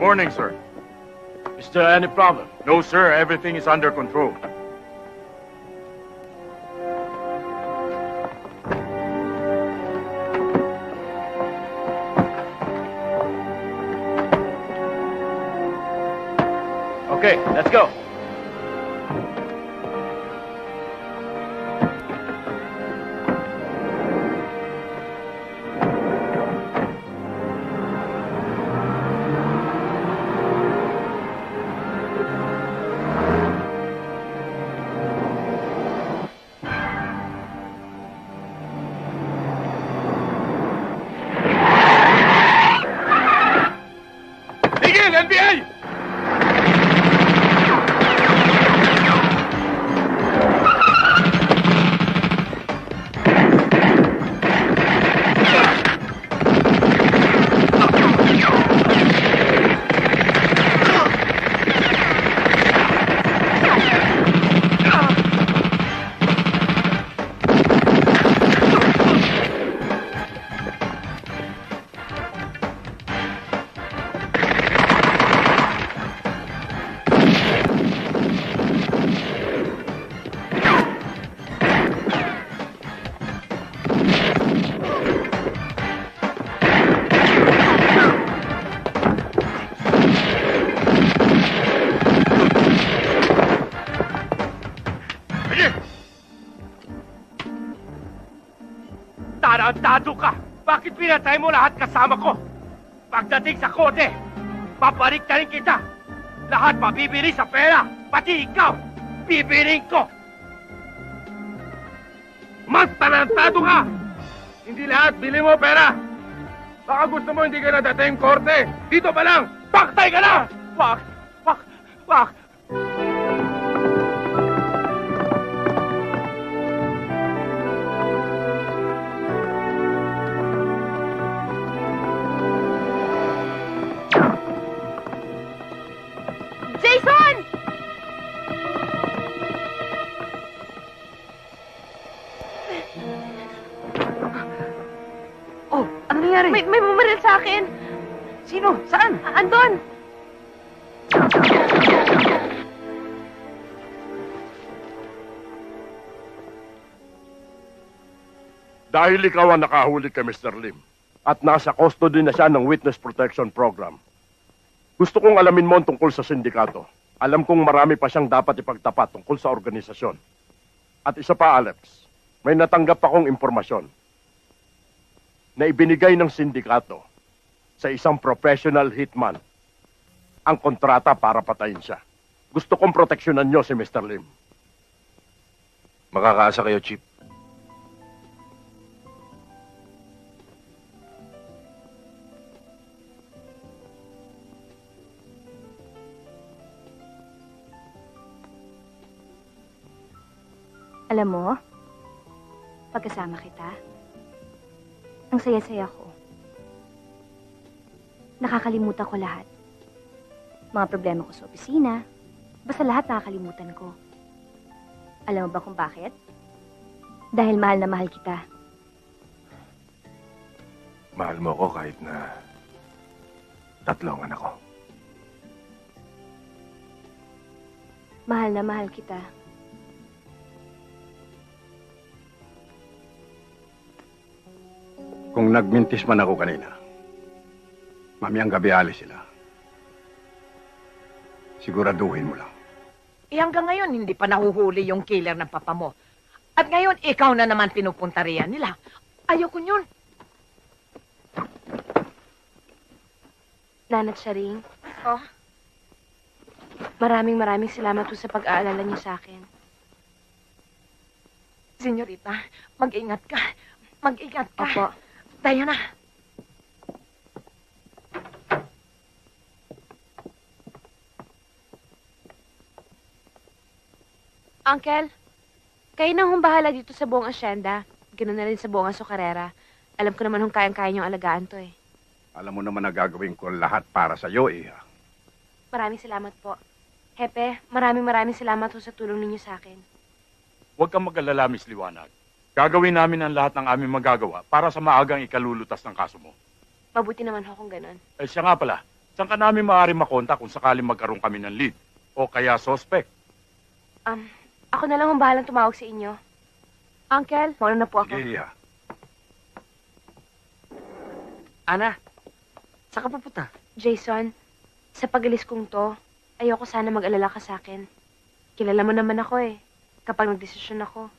morning, sir. Is there any problem? No, sir. Everything is under control. Okay, let's go. NBI! Tarantado ka! Bakit pinatay mo lahat kasama ko? Pagdating sa kote, babalik na rin kita! Lahat mabibili sa pera! Pati ikaw! Bibiling ko! Mas tarantado ka! Hindi lahat bili mo pera! Baka gusto mo hindi ka nadating korte! Dito pa lang! Paktay ka na! Wag! Wag! Wag! Jason! Oh, ano nangyari? May bumaril sa akin. Sino? Saan? Andon! Dahil ikaw ang nakahuli kay Mr. Lim at nasa custody na siya ng Witness Protection Program, gusto kong alamin mo tungkol sa sindikato. Alam kong marami pa siyang dapat ipagtapat tungkol sa organisasyon. At isa pa, Alex, may natanggap akong impormasyon na ibinigay ng sindikato sa isang professional hitman ang kontrata para patayin siya. Gusto kong proteksyonan niyo si Mr. Lim. Makakaasa kayo, Chief. Alam mo, pagkasama kita, ang saya-saya ko. Nakakalimutan ko lahat. Mga problema ko sa opisina, basta lahat nakakalimutan ko. Alam mo ba kung bakit? Dahil mahal na mahal kita. Mahal mo ako kahit na tatlong anak ko. Mahal na mahal kita. Kung nagmintis man ako kanina, mamayang gabi alis sila. Siguraduhin mo lang. Eh hanggang ngayon, hindi pa nahuhuli yung killer ng papa mo. At ngayon, ikaw na naman pinupunta riyan nila. Ayoko yun. Nanat Sharing, Oh, maraming salamat po sa pag-aalala niyo sa akin. senyorita, mag-ingat ka. Mag-ingat ka. Opo. Diana. Uncle, kayo na hong bahala dito sa buong asyenda. Ganun na rin sa buong asokarera. Alam ko naman hong kayang-kaya niyong alagaan to eh. Alam mo naman na gagawin ko lahat para sa iyo, Iha. Maraming salamat po. Hepe, maraming salamat po sa tulong ninyo sa akin. Huwag kang mag-alala, Miss Liwanag. Gagawin namin ang lahat ng aming magagawa para sa maagang ikalulutas ng kaso mo. Mabuti naman ho kung ganun. Siya nga pala, Saan ka namin maaari makontak kung sakaling magkaroon kami ng lead? O kaya suspect? Ako na lang ang bahalang tumawag sa inyo. Uncle, mauna na po ako. Sige, Iha. Ana, saan ka pupunta? Jason, sa pag-alis kong to, ayoko sana mag-alala ka sa akin. Kilala mo naman ako eh. Kapag nagdesisyon ako,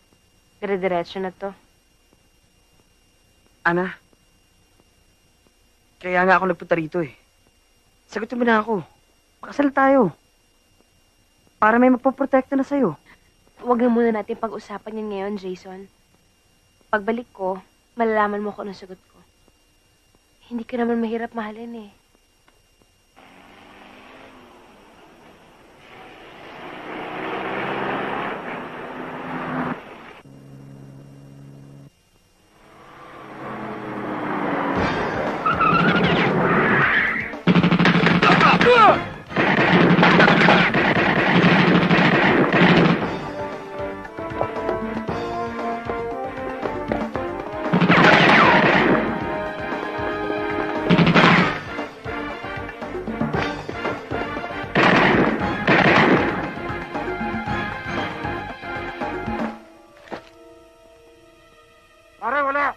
dire-diretso na to. Ana, kaya nga ako nagpunta rito eh. Sagutin mo na ako. Pakasal tayo. Para may magpoprotekta na sa'yo. Huwag na muna natin pag-usapan yan ngayon, Jason. Pagbalik ko, malalaman mo kung anong sagot ko. Hindi ka naman mahirap mahalin eh. Pare, wala!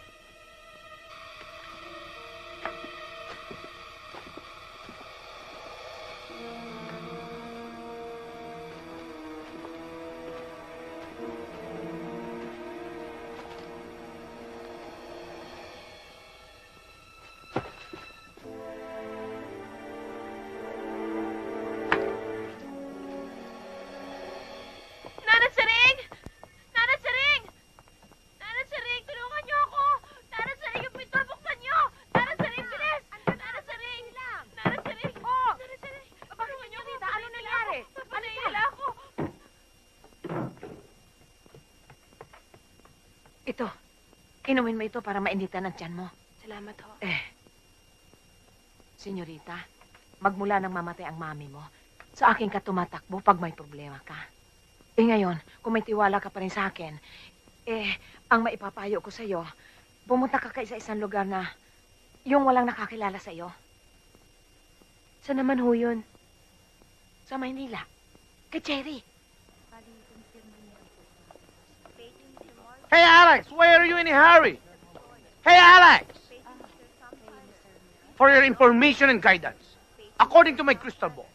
Nanay Sering! Nanay Sering! Nanay Sering, tulungan niyo ako! Nanay Sering, yung pinto, buksan niyo! Nanay Sering, bilis! Nanay Sering! Nanay Sering! Oh! Nanay Sering! Tulungan niyo ako! Ano nangyari? Nila ako! Ito, inumin mo ito para mainitan ang tiyan mo. Salamat ho. Senyorita, magmula nang mamatay ang mami mo, sa akin ka tumatakbo pag may problema ka. Ngayon, kung may tiwala ka pa rin sa akin, ang maipapayo ko sa'yo, pumunta ka sa isang lugar na yung walang nakakilala sa'yo, Saan naman ho yun? sa Maynila, kay Cherry. Hey, Alex, why are you in a hurry? Hey, Alex! For your information and guidance, according to my crystal ball,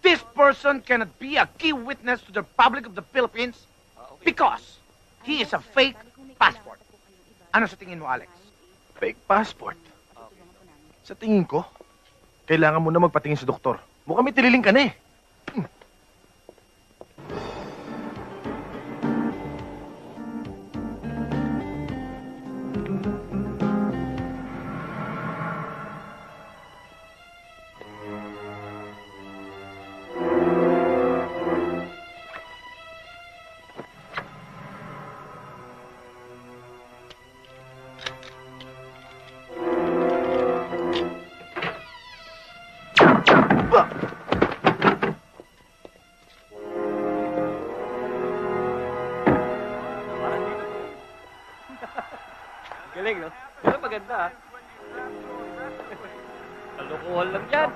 this person cannot be a key witness to the Republic of the Philippines because he is a fake passport. Ano sa tingin mo, Alex? Fake passport. Sa tingin ko, kailangan mo na magpatingin sa doktor. Mukhang may tililing ka na eh. Galing, no? Pero maganda, ah. Kalokohan lang yan.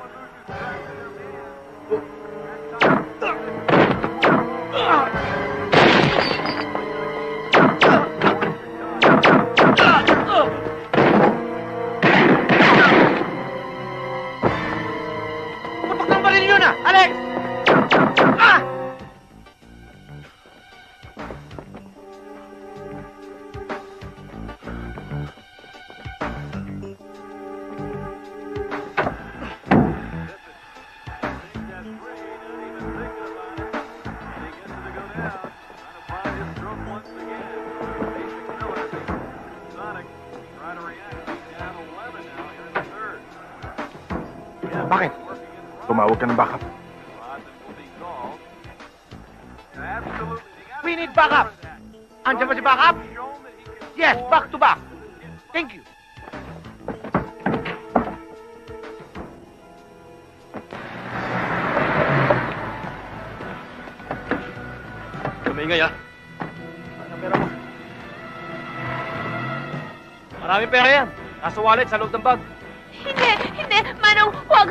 Putok ng baril yun, ah! Alex! Ah! Bakit? Tumawag ka ng backup. We need backup! Andiyan ba si backup? Yes, back to back. Thank you. Tumingay, ah. Ano ang pera mo? Maraming pera yan. Nasa wallet, sa loob ng bag. Hindi! Manong, wag!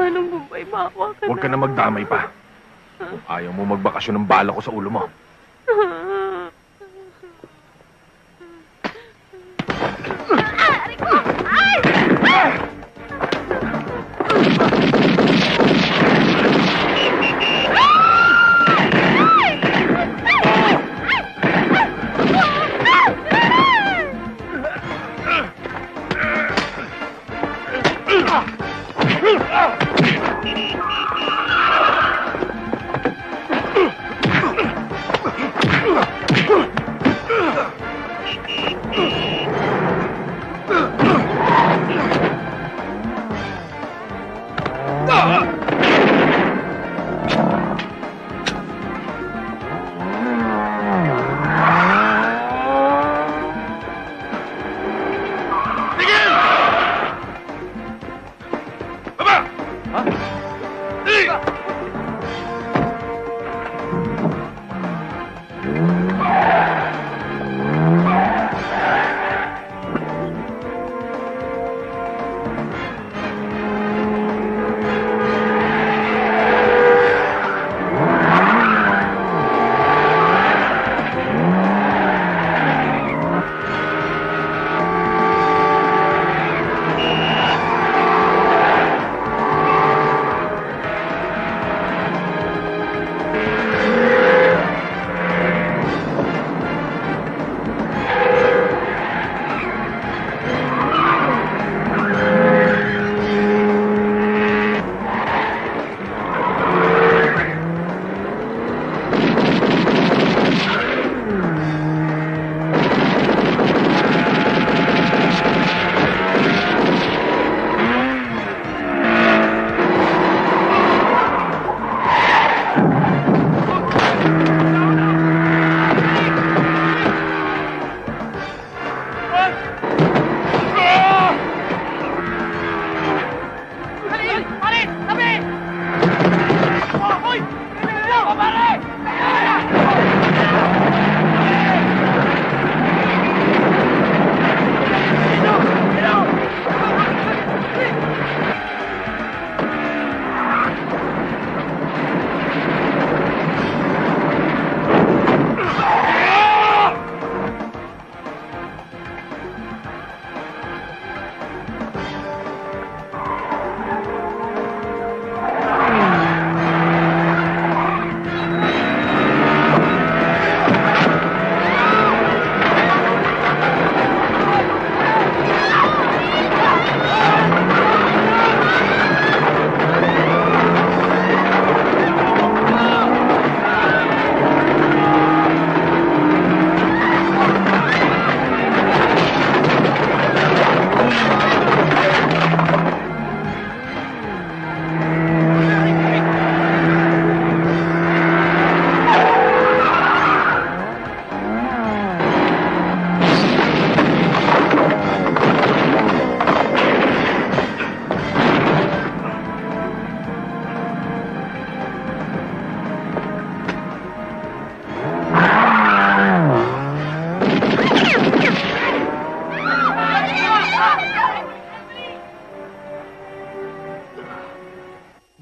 Manong Bombay, maawa ka Huwag ka na magdamay pa. Kung ayaw mo magbakasyon ng bala ko sa ulo mo.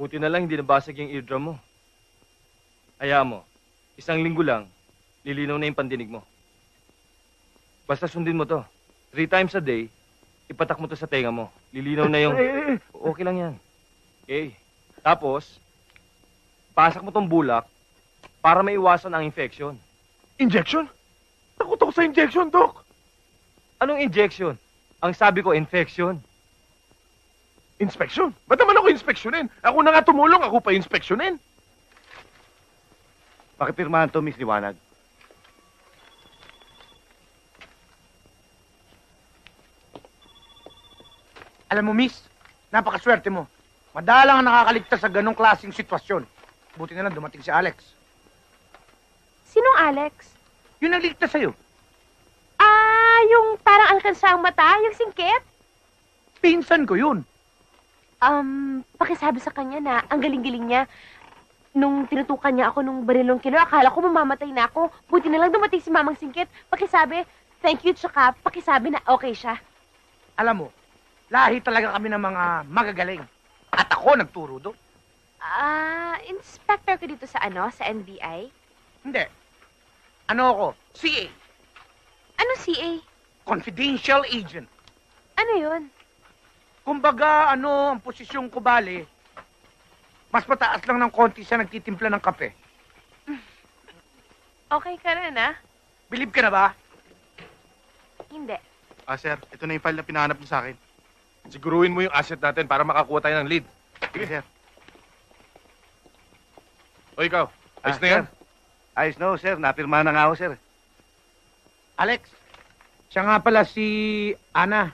Buti na lang hindi nabasag yung eardrum mo. Hayaan mo, 1 linggo lang, lilinaw na yung pandinig mo. Basta sundin mo to. 3 times a day, ipatak mo to sa tenga mo. Lilinaw na yung... Okay lang yan. Okay. Tapos, pasak mo tong bulak para maiwasan ang infection. Injection? Takot ako sa injection, Doc. Anong injection? Ang sabi ko, infection. Inspection? Ba't naman ako inspeksyonin? Ako na nga tumulong, ako pa inspeksyonin. Pakipirmahan to, Miss Liwanag. Alam mo, miss, napakaswerte mo. Madalang ang nakakaligtas sa ganong klaseng sitwasyon. Buti na lang dumating si Alex. Sinong Alex? Yung nagligtas sa'yo. Ah, yung parang alkansa ang mata, yung singkit? Pinsan ko yun. Pakisabi sa kanya na ang galing-galing niya. Nung tinutukan niya ako nung barilong kilo, akala ko mamamatay na ako. Buti na lang dumating si Mamang Singkit. Pakisabi, thank you, tsaka pakisabi na okay siya. Alam mo, lahi talaga kami ng mga magagaling. At ako nagturo doon. Inspector ka dito sa sa NBI? Hindi. Ano ako? CA. Ano CA? Confidential agent. Ano yun? Kumbaga, ang posisyon ko bale, mas mataas lang ng konti sa nagtitimpla ng kape. Okay ka rin, Believe ka na ba? Hindi. Sir, ito na yung file na pinahanap mo sa akin. Siguruhin mo yung asset natin para makakuha tayo ng lead. Sige, sir. O ikaw, ayos na yan? Ayos no, sir. Napirma na nga ako, sir. Alex, siya nga pala si Ana.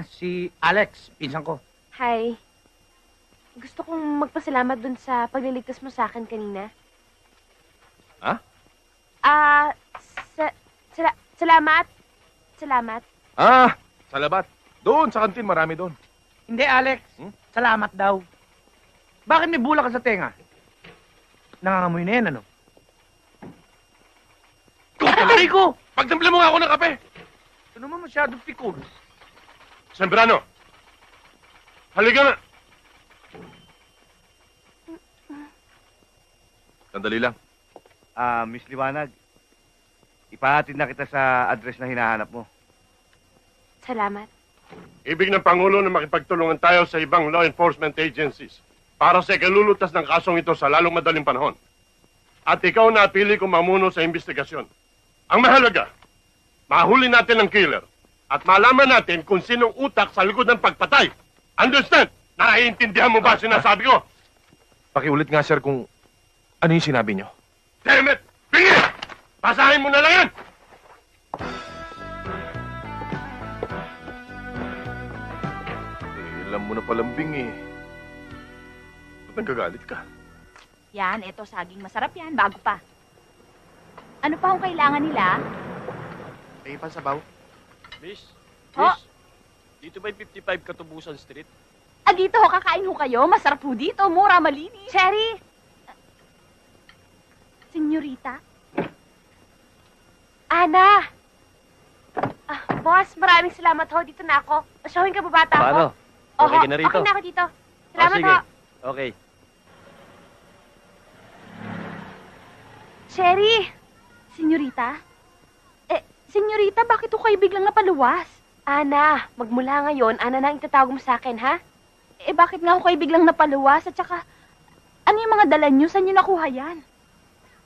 Si Alex, pinsan ko. Hi. Gusto kong magpasalamat dun sa pagliligtas mo sa akin kanina. Ha? Salamat. Salamat. Sa labat. Doon, sa kantin, marami doon. Hindi, Alex. Salamat daw. Bakit may bula ka sa tenga? Nangangamoy na yan, ano? Aray ko! Pagtimpla mo nga ako ng kape! Ito naman masyadong pikul. Sembrano, halika na. Sandali lang. Miss Liwanag, ipahatid na kita sa address na hinahanap mo. Salamat. Ibig ng Pangulo na makipagtulungan tayo sa ibang law enforcement agencies para sa ikalulutas ng kasong ito sa lalong madaling panahon. At ikaw na pili kong mamuno sa investigasyon. Ang mahalaga, mahuli natin ang killer at malaman natin kung sinong utak sa likod ng pagpatay. Understand? Naiintindihan mo ba sinasabi ko? Pakiulit nga, sir, kung ano yung sinabi nyo. Damn it! Bingi! Basahin mo na lang yan! Alam mo na palambing eh. Ba't nagagalit ka? Yan, eto saging masarap yan, bago pa. Ano pa ang kailangan nila? Ay, pansabaw. Miss, Ho? dito ba yung 55 Katubusan Street? Dito ho, kakain ho kayo. Masarap ho dito, mura, malinis. Cherry! Senyorita? Ana! Boss, maraming salamat ho. Dito na ako. Showing ka ba bata Paano? ko? Okay ka na rito? Okay na ako dito. Salamat sige. ho. Okay. Cherry! Senyorita? Senyorita, bakit ho kayo biglang napaluwas? Ana, magmula ngayon, Ana na ang itatawag mo sa akin, ha? Bakit nga ho kayo biglang napaluwas? At saka, ano yung mga dala nyo? Saan nyo nakuha yan?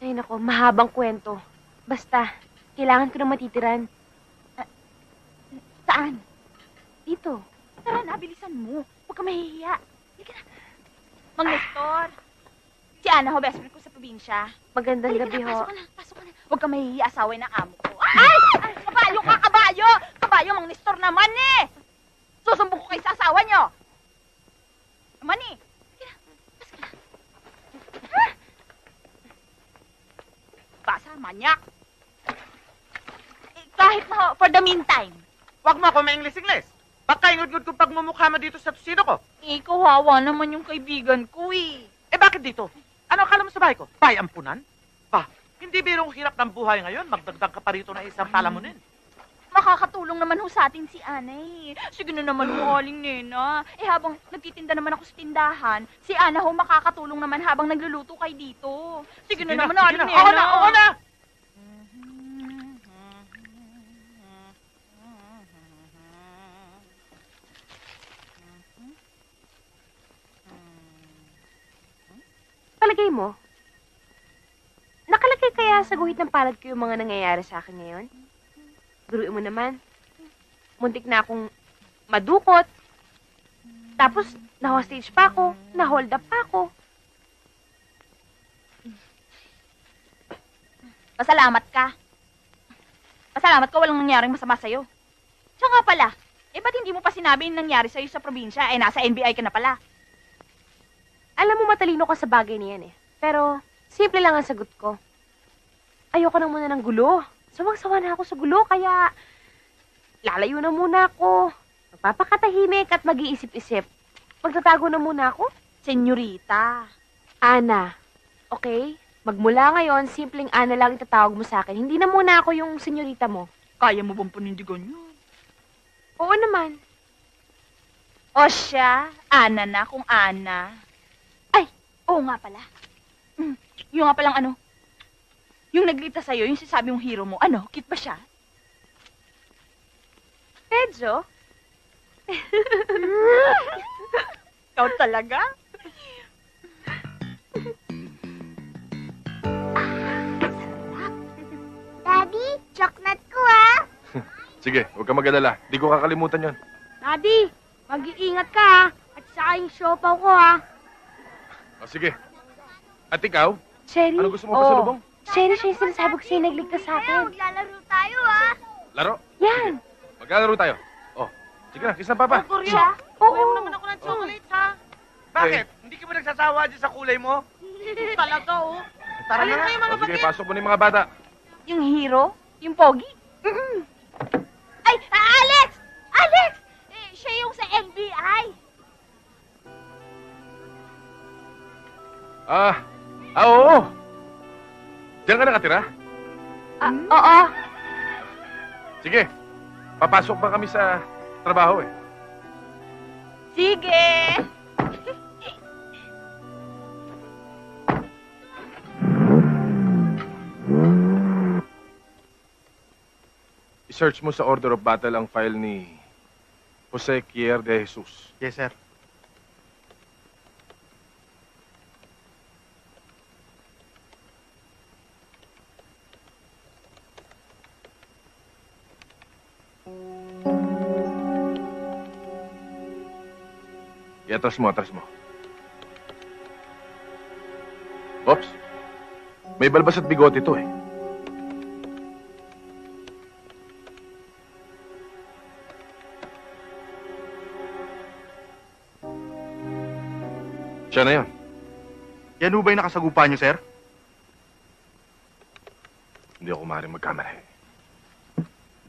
Ay, nako, mahabang kwento. Basta, kailangan ko na matitiran. Saan? Dito. Tara na, bilisan mo. Huwag ka mahihiya. Halika na. Mang Nestor. Si Ana ho, best friend ko sa probinsya. Magandang Halika gabi na, ho. pasok ka na, pasok ka na. Huwag ka mahihiya, asaway ng amo ko. Ay! Kabayo ka, kabayo! Kabayo, Mang Nestor naman eh! Susumbong ko kayo sa asawa nyo! Naman eh! Halika na, pasok ka na. Ah! Basa, manyak! Kahit na ho, for the meantime. Huwag mo ako ma-English-English. Baka ingod-ngod kong pagmumukha mo dito sa tusino ko. Kawawa naman yung kaibigan ko eh. Bakit dito? Ano akala mo sa bahay ko? Bahay ampunan? Hindi birong hirap ng buhay ngayon. Magdagdag ka pa rito na isang palamunin. Makakatulong naman ho sa atin si Ana eh. Sige na naman ho, Aling Nena. Habang nagtitinda naman ako sa tindahan, si Ana ho makakatulong naman habang nagluluto kayo dito. Sige na naman, Aling Nena. Oo na, oo na! Palagay mo, nakalagay kaya sa guhit ng palad ko yung mga nangyayari sa akin ngayon? Biruin mo naman. Muntik na akong madukot. Tapos, na-hostage pa ako. Na-hold up pa ako. Pasalamat ka. Pasalamat ka walang nangyaring masama sa'yo. Siya nga pala, ba't hindi mo pa sinabi yung nangyari sa'yo sa probinsya? Nasa NBI ka na pala. Alam mo, matalino ka sa bagay niyan eh. Pero, simple lang ang sagot ko. Ayoko na muna ng gulo. Sawang-sawa na ako sa gulo, kaya lalayo na muna ako. Magpapakatahimik at mag-iisip-isip. Magtatago na muna ako. Senyorita. Ana, okay? Magmula ngayon, simpleng Ana lang itatawag mo sa akin. Hindi na muna ako yung senyorita mo. Kaya mo bang panindigan yun? Oo naman. O siya, Ana na kung Ana. Ay, oo nga pala. Yung nga palang ano, yung nagligtas sa'yo, yung sinasabi mong hero mo, ano, cute ba siya? Pedro? Ikaw talaga? Daddy, chocolate ko ah. Sige, huwag ka mag-alala. Di ko kakalimutan yon. Daddy, mag-iingat ka ha. At saka yung siopaw ko ha. O sige. At ikaw? Sherry? Ano gusto mo pa sa lubong? Sherry, siya yung sinasabi ko sa'yo nagligtas sa atin. Maglalaro tayo ha. Laro? Yan. Maglalaro tayo. Oh, sige na, kiss na papa. Siya? Kuya mo naman ako ng chocolate, ha? Bakit? Hindi ka ba nagsasawa dyan sa kulay mo? Talaga, oh. Tara na nga. O sige, pasok mo na yung mga bata. Yung hero? Yung pogi? Ay, Alex! Alex! Siya yung sa NBI. Oo. Diyan ka nakatira? Oo. Sige, papasok pa kami sa trabaho eh. Sige! I-search mo sa order of battle ang file ni Jose Kier de Jesus. Yes, sir. I-atras mo, atras mo. Ops. May balbas at bigote ito eh. Siya na yun. Yan ho ba yung nakasagupa niyo, sir? Hindi ako maaaring magkamali.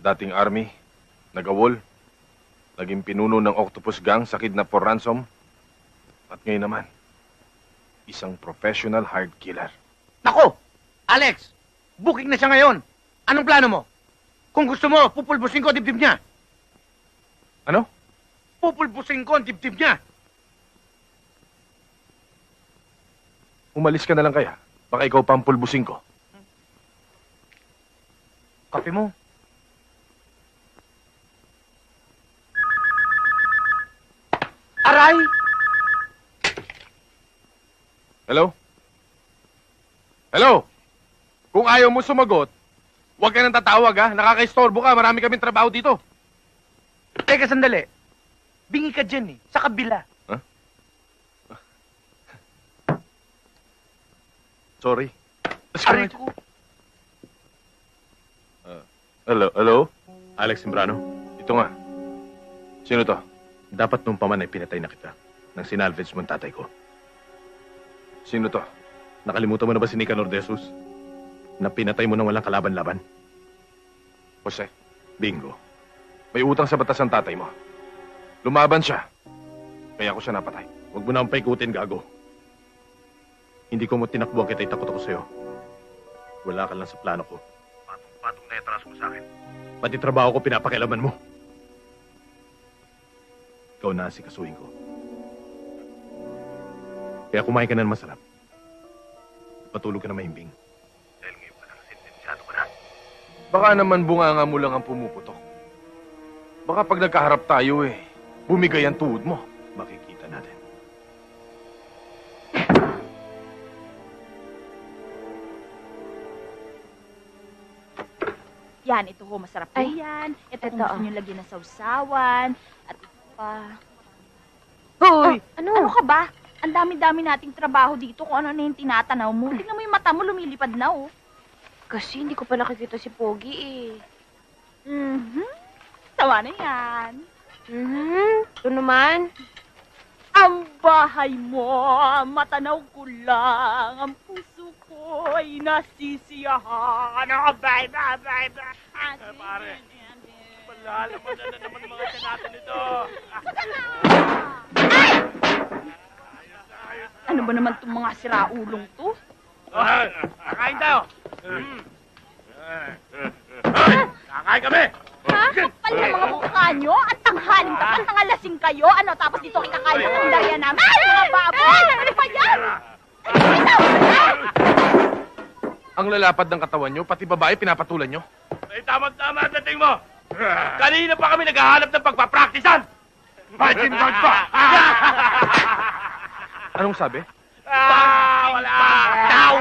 Dating army, nagawol, naging pinuno ng Octopus Gang sa kidnap for ransom, at ngayon naman, isang professional hard killer. Nako! Alex! Booking na siya ngayon. Anong plano mo? Kung gusto mo, pupulbusin ko ang dibdib niya. Ano? Pupulbusin ko ang dibdib niya. Umalis ka na lang kaya. Baka ikaw pa ang pulbusin ko. Kape mo. Aray! Hello? Hello? Kung ayaw mo sumagot, huwag ka nang tatawag ha. Nakaka-istorbo ka. Marami kaming trabaho dito. Teka, sandali. Bingi ka dyan eh. Sa kabila. Sorry. Aray ko. Hello? Alex Sembrano, Ito nga. Sino to? dapat nung paman ay pinatay na kita nang sinalvage mo ang tatay ko. Sino to? Nakalimutan mo na ba si Nicanor de Jesus? Na pinatay mo nang walang kalaban-laban? Jose, Bingo. may utang sa batas ang tatay mo. Lumaban siya. Kaya ako siya napatay. Huwag mo na ang paikutin, gago. Hindi ko mo tinakbuhan kita, itakot ako sa'yo. Wala ka lang sa plano ko. Patong-patong na itras mo sa akin. Pati trabaho ko pinapakialaman mo. Ikaw na si kasuhin ko. Kaya kumain ka na ng masarap. Patulog ka na mahimbing. Dahil ngayon pa lang, sentensyado ka na. Baka naman bunganga mo lang ang pumuputok. Baka pag nagkaharap tayo bumigay ang tuhod mo. Makikita natin. Yan, ito ho, masarap po yan. Ito kung gusto nyo lagyan ng sausawan. At ito pa. Hoy! Ano ka ba? Ang dami-dami nating trabaho dito kung ano na yung tinatanaw mo. Tingnan mo yung mata mo, lumilipad na, oh. Kasi hindi ko pa nakikita si Pogi eh. Tawa na yan. Ito naman. Ang bahay mo, matanaw ko lang. Ang puso ko ay nasisiyahan. Bye. Pare, malalaman na naman mga senado nito. Ano ba naman itong mga siraulong to? Kakain tayo. Kakain kami. Ha? Kapal yung mga mukha nyo? At tanghaling kapal, tangalasing kayo? Ano, tapos dito kikakain sa tandaya namin? Mga baboy! Ano ba yan? Ikaw! Ang lalapad ng katawan nyo, pati babae pinapatulan nyo. Ay, tama-tama ang dating mo. Kanina pa kami naghahanap ng pagpapraktisan. Imagine God pa. Anong sabi? Wala. Ciao.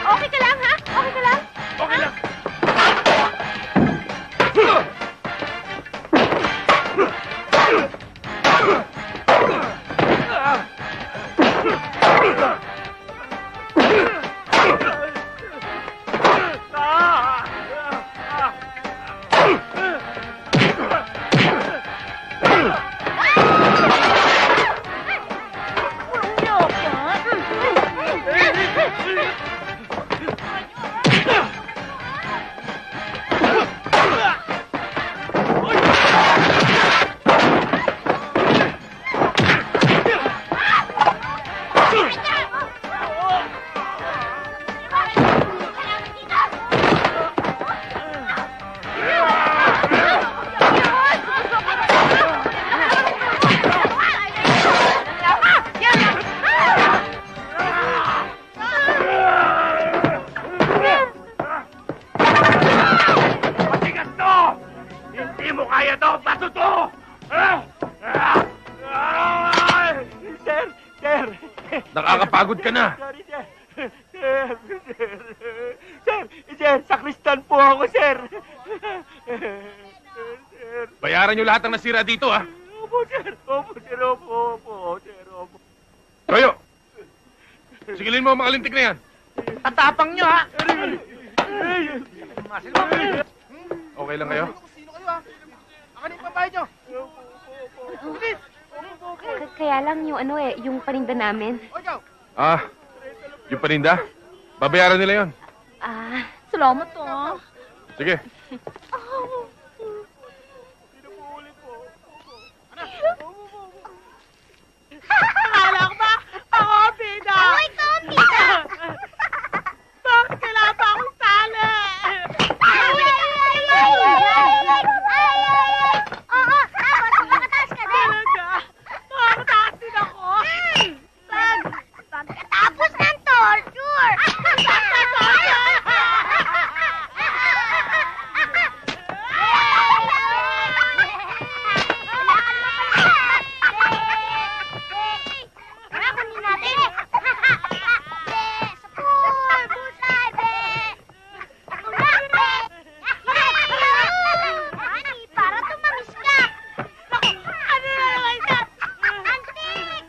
Okay ka lang, ha? Okay ka lang? Okay lang. Matigas to! Hindi mo kaya to! Baso to! Sir! Nakakapagod ka na. Sorry, sir. Sir, sakristan po ako, sir. Bayaran nyo lahat ng nasira dito, ha? Opo, sir. Opo. Toyo! Sigilin mo ang mga lintik na yan. Tatapang nyo, ha? Okay lang kayo? Sino kayo, ha? Akin yung pambayad nyo. Bilis! Kaya lang yung yung paninda namin. O, ikaw. Yung paninda? Babayaran nila yon. Salamat, oh. Sige. Akala ko ba? Ako, Pina! Ako, ikaw, Pina! Bakit kailangan pa akong sali? Oo, tapos makataas ka din. Talaga? Makataas din ako? Saan? Tapos ng torture! Saan ka torture? Kunin natin. Sapul! Busay, be! Tulak, be! Honey, para tumamis ka. Naku, ano na naman siya? Antik!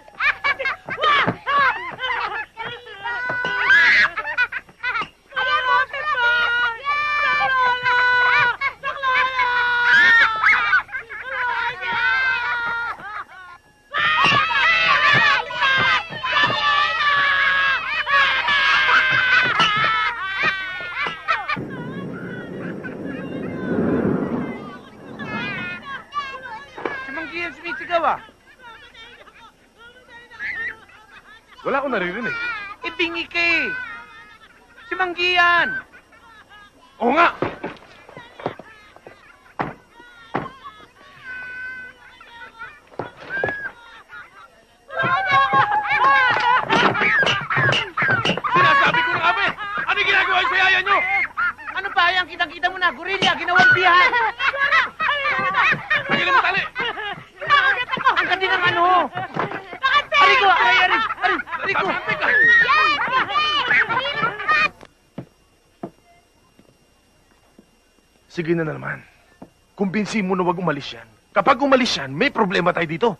Ayan mo, Pepon! Saklola! Saklola! Si Manggi yan sumisigaw, ah. Wala akong naririnig. Ibingi ka, eh. Si Manggi yan. Oo nga! Sinasabi ko na nga ba eh! Ano yung ginagawa sa yaya nyo? Ano ba yan? Kitang-kita mo na. Gorilla, ginawang bihan. Pagilan mo tali! Ang ganda ng ano. Arigo, Arigo. Sige na naman. Kumbinsi mo na wag umalis yan. Kapag umalis yan, may problema tayo dito.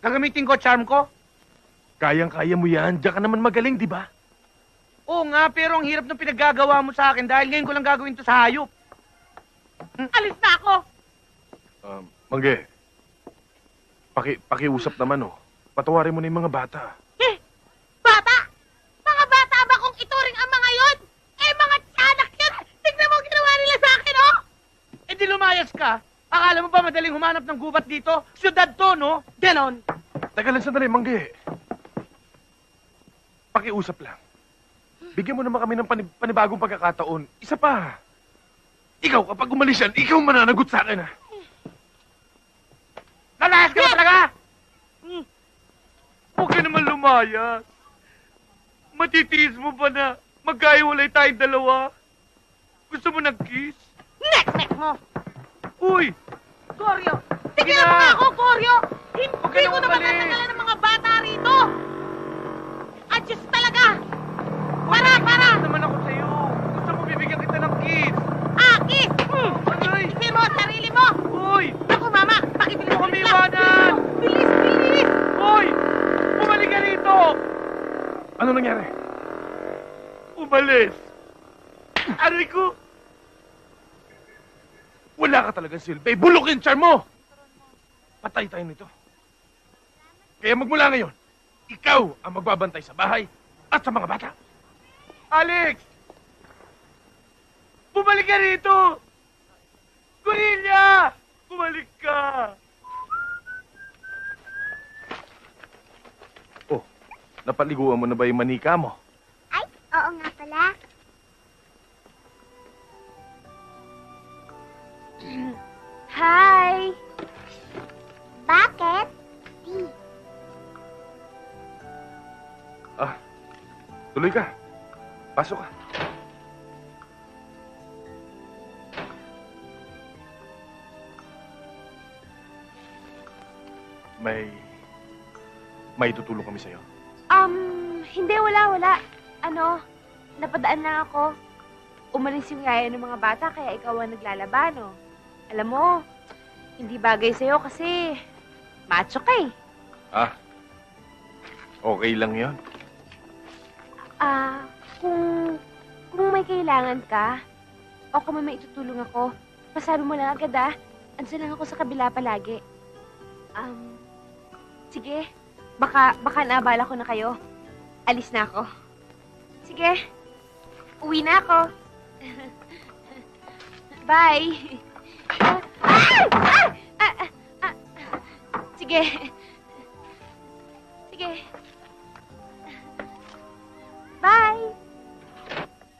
Gagamitin ko charm ko? Kayang-kaya mo yan. Diyan ka naman magaling, di ba? Oo nga, pero ang hirap ng pinaggagawa mo sa akin dahil ngayon ko lang gagawin to sa hayop. Alis na ako! Mangge, pakiusap naman, oh. Patawarin mo na yung mga bata. Bata! Lalayas ka? Akala mo ba madaling humanap ng gubat dito? Syudad to, no? Ganon. Teka lang sandali, Manggi. Pakiusap lang. Bigyan mo naman kami ng panibagong pagkakataon. Isa pa. Ikaw, kapag umalis yan, ikaw mananagot sa akin, ha? Lalayas ka ba talaga? Huwag ka naman lumayas. Matitiis mo ba na magkaiwalay tayong dalawa? Gusto mo ng kiss? Nek mo! Uy! Goryo! Tigilan mo nga ako, Goryo! Huwag ka Hindi ko nang na umalis. matatagalan ng mga bata rito! At Diyos talaga! Para! naman ako sa'yo. Gusto mo bibigyan kita ng kiss? Aki! Aray! Ipitin mo ang sarili mo! Uy! Ako, Mama! Pakibilis Huwag kami iwanan! Bilis! Uy! Bumalik ka rito! Ano nangyari? Umalis! Aray ko! Wala ka talagang silbi. Bulok yung charm mo! Patay tayo nito. Kaya magmula ngayon, ikaw ang magbabantay sa bahay at sa mga bata. Alex! Bumalik ka rito! Gorilla! Bumalik ka! Oh, napaliguan mo na ba yung manika mo? Ay, oo nga pala. Hi! Bakit? Ah, tuloy ka. Pasok ka. May tutulong kami sa'yo. Hindi, wala. Ano, napadaan lang ako. Umalis yung yaya ng mga bata, kaya ikaw ang naglalaba, no? Alam mo, hindi bagay sa'yo kasi macho ka eh. Ah, okay lang yon. Kung may kailangan ka, o kung may itutulong ako, pasabi mo lang agad ah. Andiyan lang ako sa kabila palagi. Sige, baka naabala ko na kayo. Alis na ako. Sige, uwi na ako. Bye! Sige. Bye!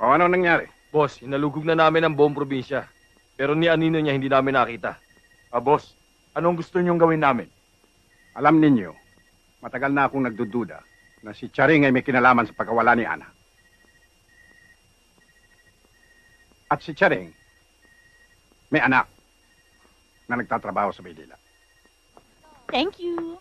O ano nangyari? Boss, hinalugog na namin ang buong probinsya. Pero ni Anino niya hindi namin nakita. Boss, anong gusto niyong gawin namin? Alam ninyo, matagal na akong nagdududa na si Charing ay may kinalaman sa pagkawala ni Ana. At si Charing, may anak na nagtatrabaho sa Maynila. Thank you.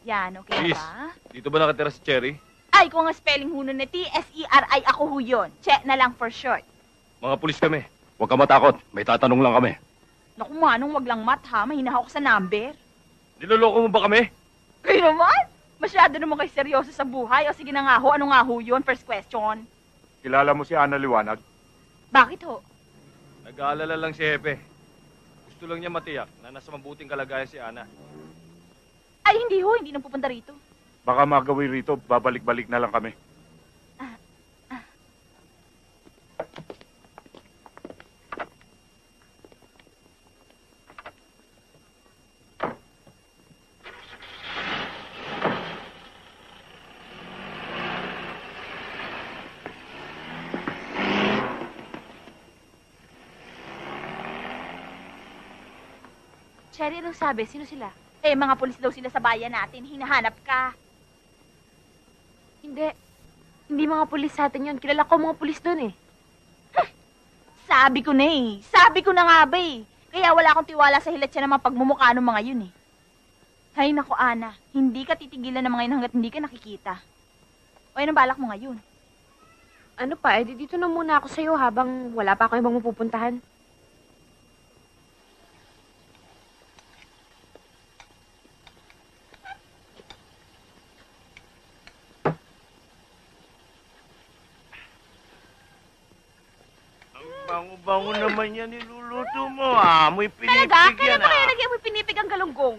Yan, okay Please. na ba? Dito ba nakatira si Cherry? Ay, kung ang spelling ho nun na T-S-E-R-I, ako ho yun. Che na lang for short. Mga pulis kami. Huwag ka matakot, may tatanong lang kami. Naku, manong wag lang mat ha. Mahina ako sa number. Niloloko mo ba kami? Kayo naman? Masyado naman kayo seryoso sa buhay. O sige na nga ho, ano nga ho yun? First question. Kilala mo si Ana Liwanag? Bakit ho? Nag-aalala lang si Hepe. Gusto lang niya matiyak na nasa mabuting kalagayan si Ana. Ay, hindi ho. Hindi na pupunta rito. Baka magawi rito, babalik-balik na lang kami. Cherry, anong sabi? Sino sila? Eh, mga pulis daw sila sa bayan natin. Hinahanap ka. Hindi. Hindi mga pulis sa atin yun. Kilala ko mga pulis doon eh. Sabi ko na eh. Sabi ko na nga ba eh. Kaya wala akong tiwala sa hilat siya ng mga pagmumukha ng mga yun eh. Hay nako, Ana. Hindi ka titigilan ng mga yun hanggat hindi ka nakikita. O yan ang balak mo ngayon. Ano pa, dito na muna ako sa'yo habang wala pa ako ibang mapupuntahan. Bango-bango naman yan ni Lulu. luto mo, ah. Amoy pinipig Talaga? yan, Kailan ba kayo ah. nag-amoy pinipig ang galunggong?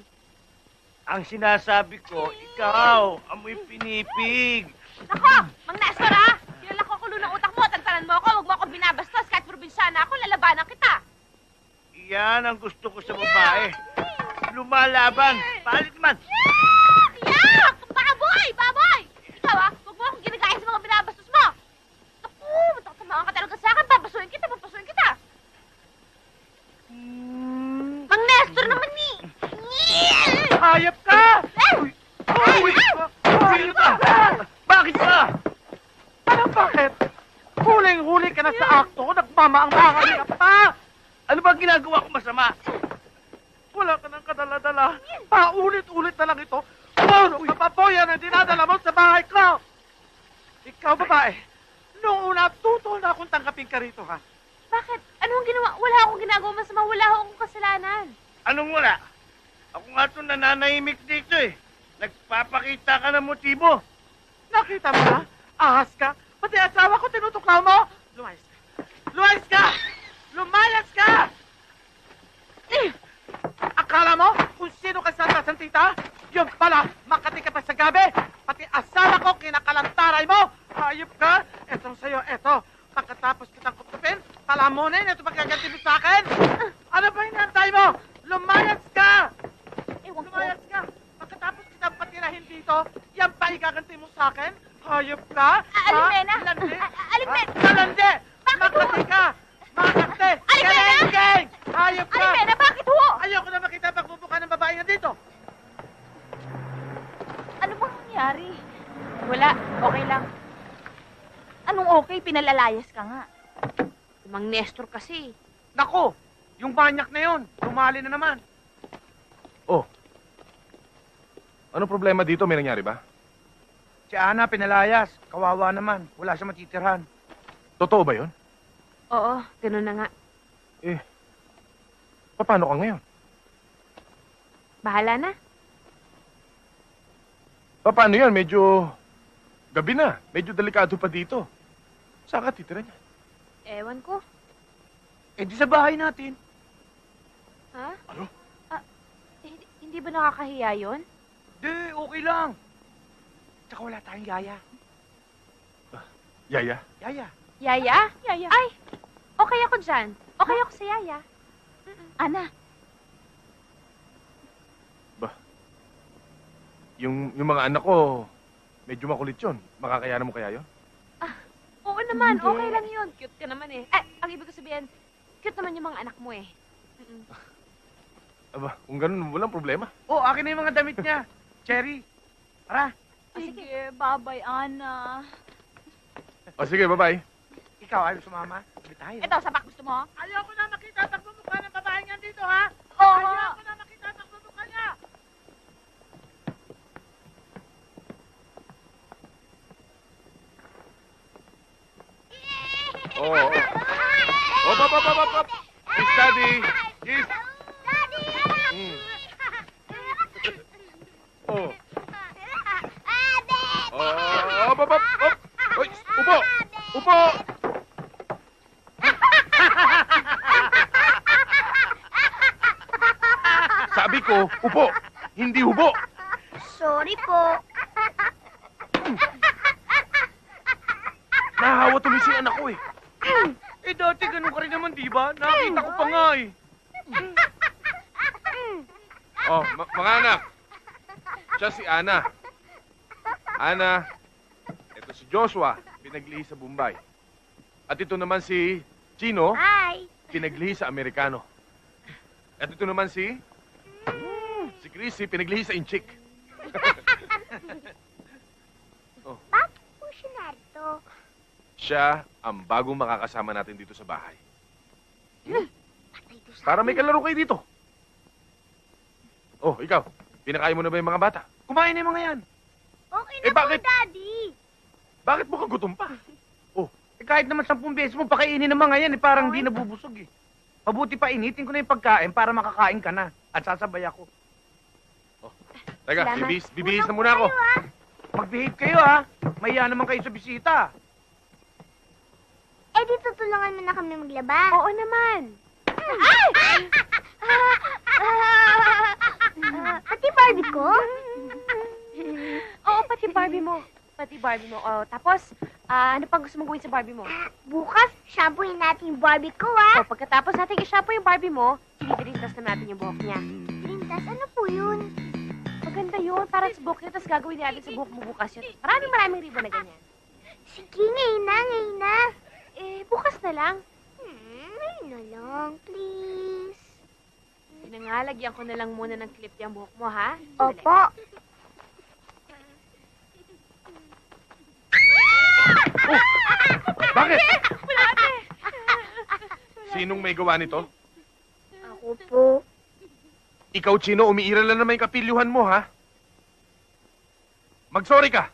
Ang sinasabi ko, ikaw, amoy pinipig. Nako, Mang Nestor ha? Kilala ko kulo ng utak mo, tantanan mo ako, huwag mo ako binabastos, kahit probinsyana ako, lalabanan kita. Yan ang gusto ko sa babae. Lumalaban. Palit man. Yak! Baboy! Baboy! Ikaw ha, huwag mo akong ginagaya sa mga binabastos mo. Naku, matatamaan ka talaga sa akin, papasuhin kita. Mang Nestor naman ni! Hayop ka! Uy! Sino ka? Bakit ka? Anong bakit? Huling-huli ka na sa akto, nagmamaang-maang ka pa! Ano ba ginagawa ko masama? Wala ka ng kadala-dala. Paulit-ulit na lang ito. Puno ka pa po yan ang dinadala mo sa bahay ko! Ikaw, babae, noong una, tutol na akong tanggapin ka rito, ha? Bakit? Anong ginawa? Wala akong ginagawa masama, wala akong kasalanan. Anong wala? Ako nga ito nananahimik dito eh. Nagpapakita ka ng motibo. Nakita mo na? Ahas ka? Pati asawa ko tinutuklaw mo? Lumayas ka! Lumayas ka! Lumayas ka! Akala mo kung sino ka Santa Santita? Yun pala, makati ka pa sa gabi. Pati asawa ko kinakalantaray mo. Hayop ka. Etong sa'yo, eto. Pagkatapos kitang kutupin, palamunin, ito magaganti mo sa akin. Ano ba hinantay mo? Lumayas ka! Ewan ko. Lumayas ka! Pagkatapos kitang patirahin dito, yan pa igaganti mo sa akin? Hayop ka? Alimena! Landi? Alimena! Malandi! Bakit Makati ka! Makati! Alimena! Galengeng! Hayop ka! Alimena, bakit ho? Ayoko na makita pagbubuka ng babae na dito. Ano bang nangyari? Wala, okay lang. Anong okay? Pinalalayas ka nga. Si Mang Nestor kasi. Nako! Yung banyak na yon, tumali na naman. Ano problema dito? May nangyari ba? Si Ana pinalayas. Kawawa naman. Wala siya matitirhan. Totoo ba yun? Oo, ganun na nga. Paano ka ngayon? Bahala na. Paano yan? Medyo gabi na. Medyo delikado pa dito. Saan ka titira niya? Ewan ko. Eh di sa bahay natin. Ha? Ano? Hindi ba nakakahiya yun? Di, okay lang. Tsaka wala tayong yaya. Yaya? Yaya. Yaya? Yaya. Ay, okay ako dyan. Okay ako sa Yaya. Ana, Yung mga anak ko, medyo makulit yun. Makakayanan mo kaya yun? oo naman. Okay lang yun. Cute ka naman eh. Ang ibig ko sabihin, cute naman yung mga anak mo eh. Aba, kung ganun, walang problema. Oh, akin na yung mga damit niya. Cherry. Tara. Sige, bye-bye, Ana. O sige, bye-bye. Ikaw, ayaw sumama? Sabi tayo. Ito, sapak gusto mo? Ayoko na makita ang pagbumukha ng babae niyan dito, ha? Oo. Ayoko na makita ang pagbumukha niya. Oo. Op. Kiss, Daddy. Kiss. Oh. Op. Oy, upo. Upo. Sabi ko, upo. Hindi hubo. Sorry po. Nahahawa tuloy si anak ko eh. Eh, dati ganun ka rin naman, di ba? Nakita ko pa nga, eh. Oh, mga anak. Siya si Ana. Ana, ito si Joshua, pinaglihi sa Bombay. At ito naman si Chino, Hi. pinaglihi sa Amerikano. At ito naman si Chrissy, pinaglihi sa Inchik. Oh. Bakit po siya narito? Siya ang bagong makakasama natin dito sa bahay. Para may kalaro kayo dito. Oh, ikaw, pinakain mo na ba yung mga bata? Kumain na yung mga yan. Okay Eh, bakit? Daddy. Bakit mukhang gutom pa? Eh, kahit naman 10 beses mo pakainin ng mga yan, eh, parang di nabubusog, eh. Mabuti pa initin ko na yung pagkain para makakain ka na. At sasabay ako. Teka, Salamat. bibihis na muna ako. Mag-behave kayo, ha? Mahiya naman kayo sa bisita. Eh, di tutulungan mo na kami maglaba. Oo naman. Pati Barbie ko? Oo, pati Barbie mo. Pati Barbie mo. Oh, tapos, ano pang gusto mong gawin sa Barbie mo? Bukas, shampooin natin yung Barbie ko, ah. O, pagkatapos natin i-shampoo yung Barbie mo, tinitritas na natin yung buhok niya. Lintas, ano po yun? Maganda yun, para sa buhok niya, tapos gagawin natin sa buhok mo bukas yun. Maraming ribbon na ganyan. Sige, ngayon na. Eh, bukas na lang. Ngayon na lang, please. Pinangalagyan ko na lang muna ng clip yung buhok mo, ha? Opo. Bakit? Sinong may gawa nito? Ako po. Ikaw, Chino, umiiral lang naman yung kapilyuhan mo, ha? Mag-sorry ka.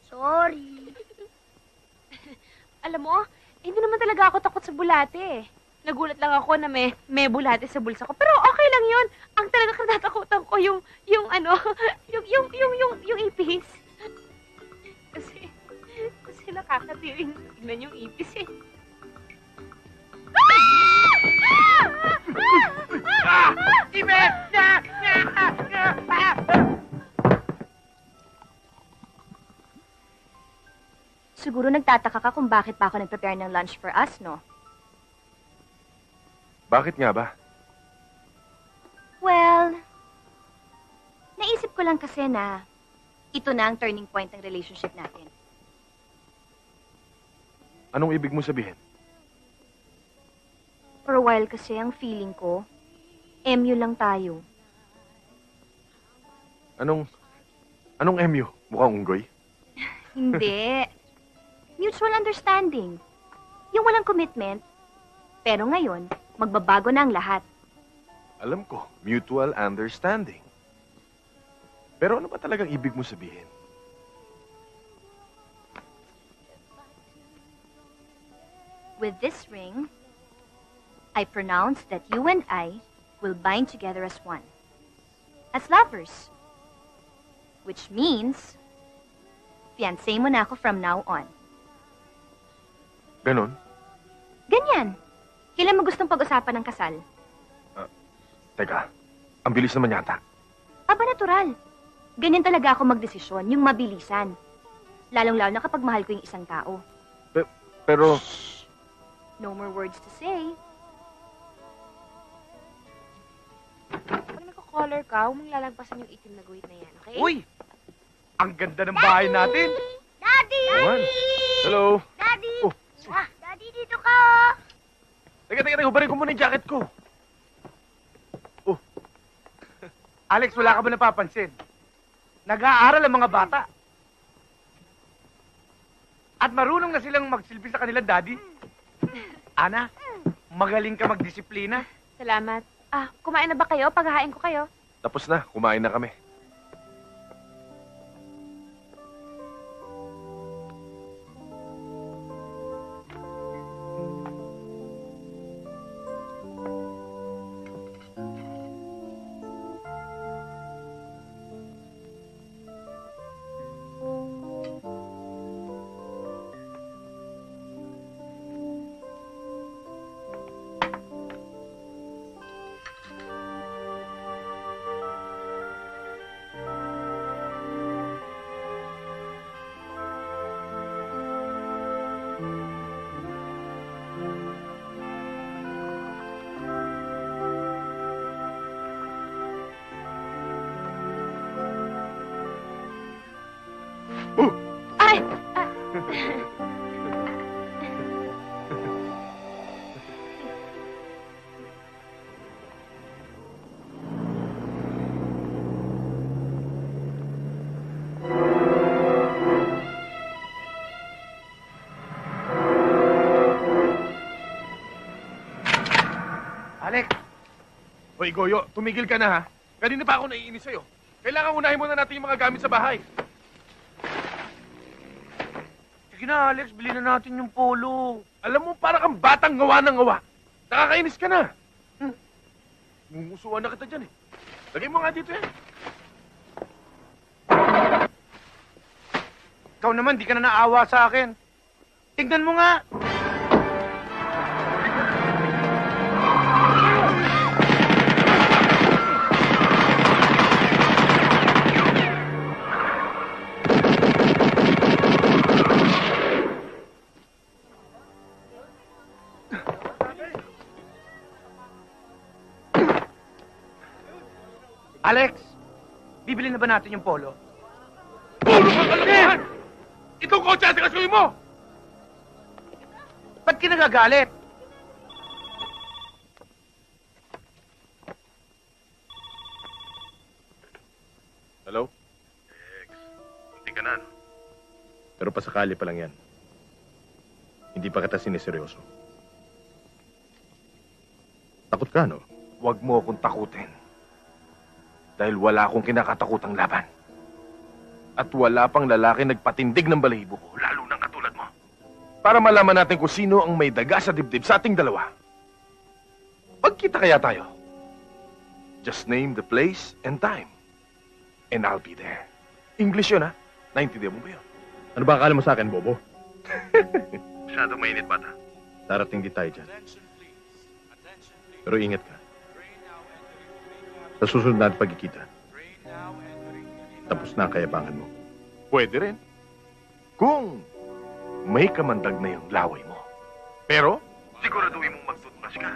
Sorry. Alam mo, hindi naman talaga ako takot sa bulate. Nagulat lang ako na may bulate sa bulsa ko. Pero okay lang yun. Ang talaga katatakutan ko yung ipis. Kasi nakakatiring tignan yung ipis eh. Ibe! Siguro nagtataka ka kung bakit pa ako nag-prepare ng lunch for us, no? Bakit nga ba? Well, naisip ko lang kasi na ito na ang turning point ng relationship natin. Anong ibig mo sabihin? For a while kasi ang feeling ko, MU lang tayo. Anong MU? Mukhang unggoy? Hindi. Mutual understanding. Yung walang commitment, pero ngayon, magbabago na ang lahat. Alam ko, mutual understanding. Pero ano ba talagang ibig mo sabihin? With this ring, I pronounce that you and I will bind together as one. As lovers. Which means, fiancé mo na ako from now on. Ganon? Ganyan. Kailan mo gustong pag-usapan ng kasal? Teka, ang bilis naman yata. Aba, natural. Ganyan talaga ako magdesisyon, yung mabilisan. Lalong-lalo na kapag mahal ko yung isang tao. Pero... No more words to say. Pag nagko-color ka, huwag mong lalagpasan yung itim na guhit na yan, okay? Uy! Ang ganda ng bahay natin! Daddy! Awan. Hello? Daddy! Oh. Daddy, dito ka, oh! Teka, hubarin ko muna yung jacket ko. Alex, wala ka ba napapansin? Nag-aaral ang mga bata. At marunong na silang magsilbi sa kanilang daddy. Ana, magaling ka magdisiplina. Salamat. Kumain na ba kayo? Paghahain ko kayo. Tapos na, kumain na kami. Alex! Hoy, Goyo, tumigil ka na, ha? Kanina pa ako naiinis sa'yo. Kailangan unahin muna natin yung mga gamit sa bahay. Sige na, Alex, bilhin na natin yung polo. Alam mo, para kang batang ngawa ng ngawa. Nakakainis ka na. Mumusuan na kita dyan, eh. Lagay mo nga dito, eh. Ikaw naman, di ka na naawa sa akin. Tignan mo nga. Alex, bibili na ba natin yung polo? Puro ka kalokohan! Itong kotse ang sikasuhin mo! Ba't kinagagalit? Hello? Hindi ka na, no? Pero pasakali pa lang yan. Hindi pa kita siniseryoso. Takot ka, no? Huwag mo akong takutin. Dahil wala akong kinakatakutang laban. At wala pang lalaki nagpatindig ng balahibo ko, lalo ng katulad mo. Para malaman natin kung sino ang may daga sa dibdib sa ating dalawa. Magkita kaya tayo? Just name the place and time. And I'll be there. English yun, ha? Naintindihan mo ba yun? Ano ba akala mo sa akin, Bobo? Masyadong mainit, bata. Darating di tayo dyan. Pero ingat ka. Sa susunod natin pagkikita, tapos na ang kayabangan mo. Pwede rin. Kung may kamandag na yung laway mo. Pero, siguraduhin mong magtutbrush ka.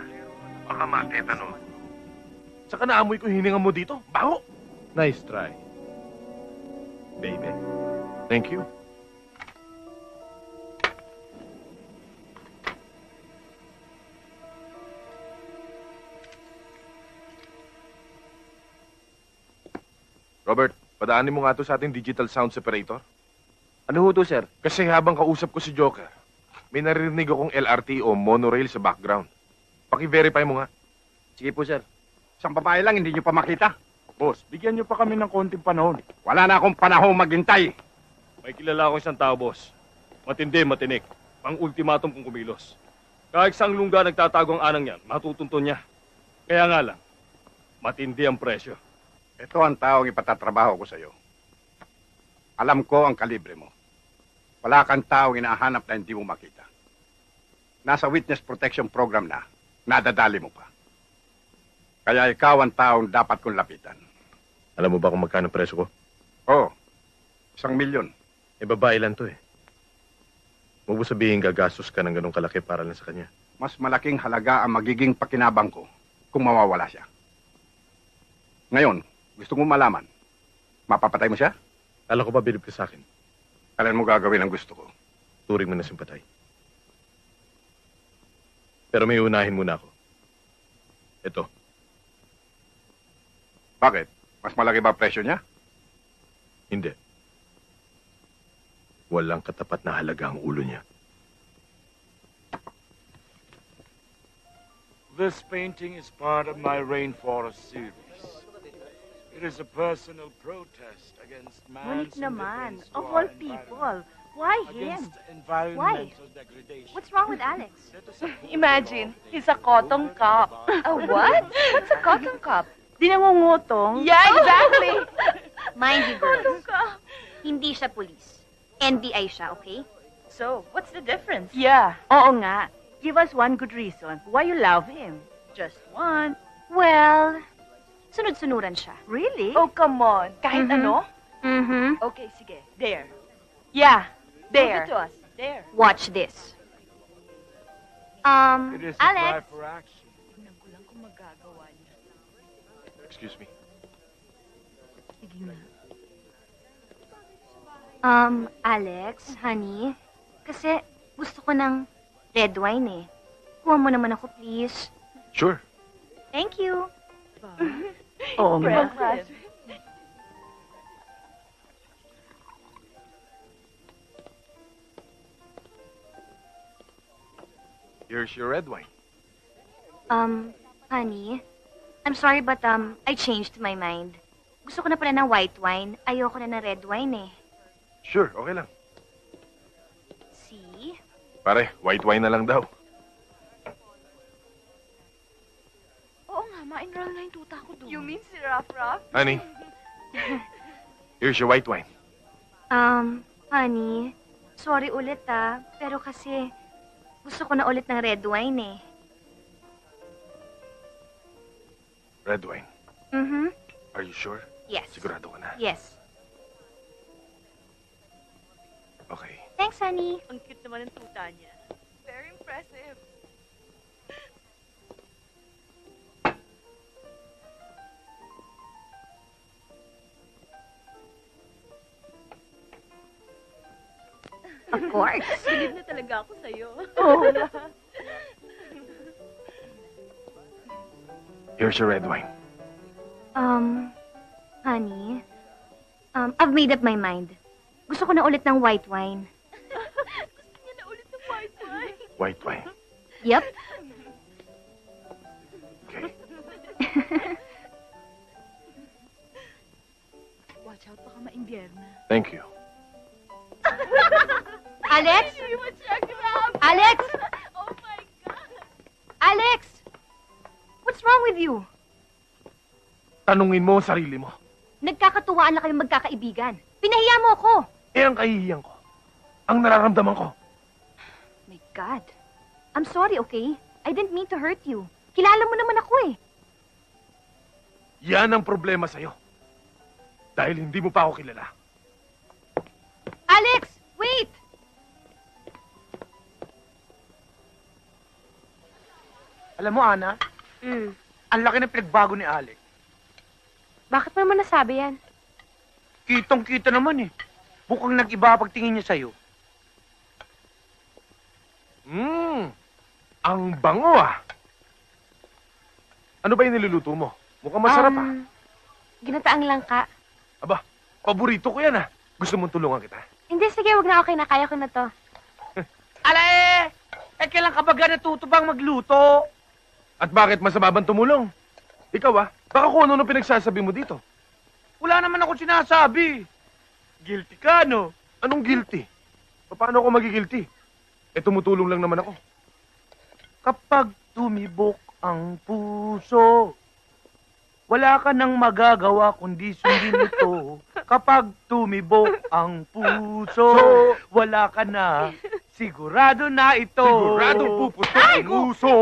Baka matetanong. Saka naamoy ko hininga mo dito. Baho! Nice try. Baby. Thank you. Robert, padaanin mo nga to sa ating digital sound separator. Ano ho to, sir? Kasi habang kausap ko si Joker, may naririnig akong LRT o monorail sa background. Paki-verify mo nga. Sige po, sir. Isang babae lang, hindi nyo pa makita. Boss, bigyan niyo pa kami ng konting panahon. Wala na akong panahon maghintay. May kilala akong isang tao, boss. Matindi, matinik. Pang-ultimatum kung kumilos. Kahit saang lungga nagtatago ang anang yan, matutunton niya. Kaya nga lang, matindi ang presyo. Ito ang taong ipatatrabaho ko sa iyo. Alam ko ang kalibre mo. Wala kang taong inahanap na hindi mo makita. Nasa witness protection program na, nadadali mo pa. Kaya ikaw ang taong dapat kong lapitan. Alam mo ba kung magkano preso ko? Oo, 1 milyon. Eh, babae lang to eh. Huwag mo sabihin gagastos ka ng ganong kalaki para lang sa kanya. Mas malaking halaga ang magiging pakinabang ko kung mawawala siya. Ngayon, gusto mo malaman, mapapatay mo siya? Kala ko ba bilib ka sa akin? Kailan mo gagawin ang gusto ko? Turing mo na simpatay. Pero may unahin muna ako. Ito. Bakit? Mas malaki ba presyo niya? Hindi. Walang katapat na halaga ang ulo niya. This painting is part of my Rainforest series. It is a personal protest against man's Ngunit naman, indifference to of our all environment, people, why him? against environmental degradation. What's wrong with Alex? Imagine, he's a cotton cup. A what? What's a cotton cup? Di nangungutong? Yeah, exactly. Mind you, Cotton girls. cup. Hindi siya police. NBI siya, okay? So, what's the difference? Yeah, oo nga. Give us one good reason why you love him. Just one. Well, sunod-sunuran siya. Really? Oh, come on. Kahit Mhm. ano? Mm-hmm. Okay, sige. There. Yeah, there. Prove it to us. There. Watch this. It is a cry Alex. for action. Tingnan ko lang kung magagawa niya. Excuse me. Sige nga. Alex, honey, kasi gusto ko ng red wine eh. Kuha mo naman ako, please. Sure. Thank you. Oo nga. Impressive. Here's your red wine. Honey, I'm sorry but I changed my mind. Gusto ko na pala ng white wine. Ayoko na ng red wine eh. Sure, okay lang. See? Pare, white wine na lang daw. Oo nga, ma-enroll na yung tuta ko doon. You mean si Raf-Raf? Honey, here's your white wine. Honey, sorry ulit pero kasi gusto ko na ulit ng red wine eh. Red wine. Mm-hmm. Are you sure? Yes. Sigurado ka na? Yes. Okay. Thanks, honey. Ang cute naman ng tuta niya. Very impressive. Of course. Bilib na talaga ako sa'yo. Oh. Here's your red wine. Honey, I've made up my mind. Gusto ko na ulit ng white wine. Gusto niya na ulit ng white wine. White wine. Yep. Okay. Watch out, baka maimbierna. Thank you. Alex? Hindi mo siya grabe. Alex? Oh my God. Alex! What's wrong with you? Tanungin mo ang sarili mo. Nagkakatuwaan na kayong magkakaibigan. Pinahiya mo ako. Eh, ang kahihiyan ko. Ang nararamdaman ko. My God. I'm sorry, okay? I didn't mean to hurt you. Kilala mo naman ako eh. Yan ang problema sa'yo. Dahil hindi mo pa ako kilala. Alex! Wait! Alam mo, Ana, ang laki ng pinagbago ni Alex. Bakit mo naman nasabi yan? Kitong-kita naman eh. Bukang nag-iba pagtingin niya sa'yo. Ang bango ah. Ano ba yung niluluto mo? Mukhang masarap ah. Ginataang langka. Aba, paborito ko yan ah. Gusto mong tulungan kita? Hindi, sige, wag na okay na. Kaya ko na to. Ala eh! Kailan ka ba natuto bang magluto? At bakit masama bang tumulong? Ikaw ah, baka kung ano pinagsasabi mo dito. Wala naman ako sinasabi. Guilty ka, no? Anong guilty? Paano ako magigilty? Eh, tumutulong lang naman ako. Kapag tumibok ang puso, wala ka nang magagawa kundi sundin ito. Kapag tumibok ang puso, wala ka na. Sigurado na ito. Sigurado puputok ang puso.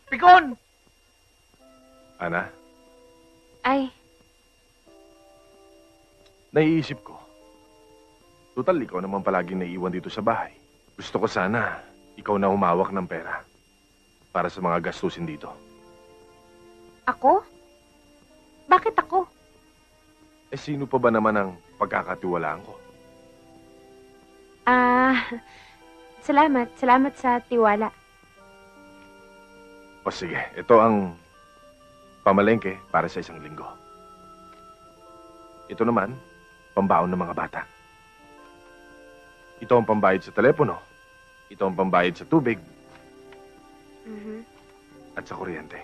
Pikon! Ana, Ay, naiisip ko. Total, ikaw naman palaging naiiwan dito sa bahay. Gusto ko sana, ikaw na humawak ng pera para sa mga gastusin dito. ako? Bakit ako? Eh, sino pa ba naman ang pagkakatiwalaan ko? Salamat. Salamat sa tiwala. O sige, ito ang pamalengke para sa 1 linggo. Ito naman, pambaon ng mga bata. Ito ang pambayad sa telepono. Ito ang pambayad sa tubig at sa kuryente.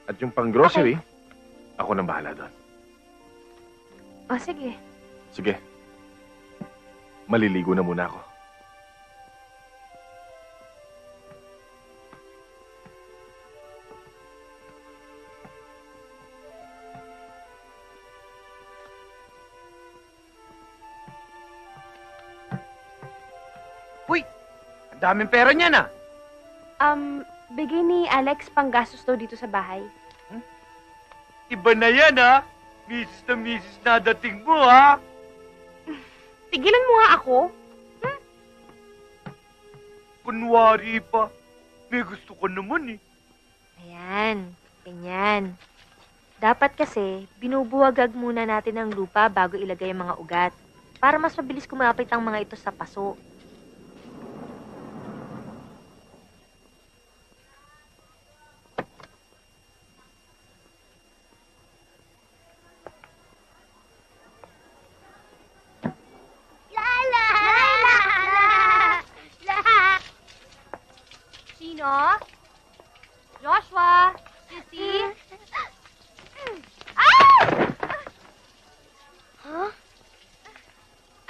At yung pang-grocery, ako nang bahala doon. O, sige. Sige. Maliligo na muna ako. Uy! Ang daming pera niyan ah! Bigay ni Alex pang gastos daw dito sa bahay. Iba na yan ah! Misis na dating mo ha! Tigilan mo nga ako. Kunwari pa. May gusto ko naman eh. Ayan, ganyan. Dapat kasi, binubuwagag muna natin ang lupa bago ilagay ang mga ugat. Para mas mabilis kumapit ang mga ito sa paso. Sino? Joshua? Sissy? Huh?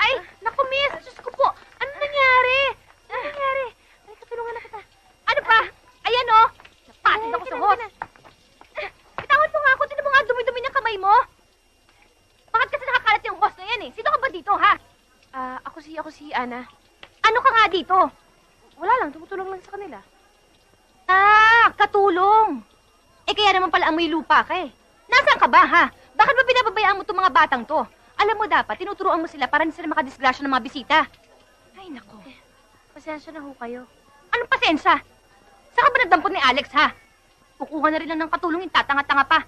Ay, naku, miss! Diyos ko po! Ano nangyari? Ano nangyari? Ay, katulungan na kita. Ano pa? Ayan, oh! Napatid ako sa hose. Bitawan mo nga ako. Tinan mo nga dumi-dumi ng kamay mo. Bakit kasi nakakalat yung hose na yan, eh? Sino ka ba dito, ha? Ako si Ana. Ano ka nga dito? Wala lang, tumutulong lang sa kanila. Katulong! Eh, kaya naman pala amoy lupa ka eh. Nasaan ka ba, ha? Bakit ba binababayaan mo itong mga batang to? Alam mo dapat, tinuturuan mo sila para hindi sila makadisgrasya ng mga bisita. Ay, nako. Pasensya na ho kayo. Anong pasensya? Saan ka ba nagdampot ni Alex, ha? Kukuha na rin lang ng katulong yung tatanga-tanga pa.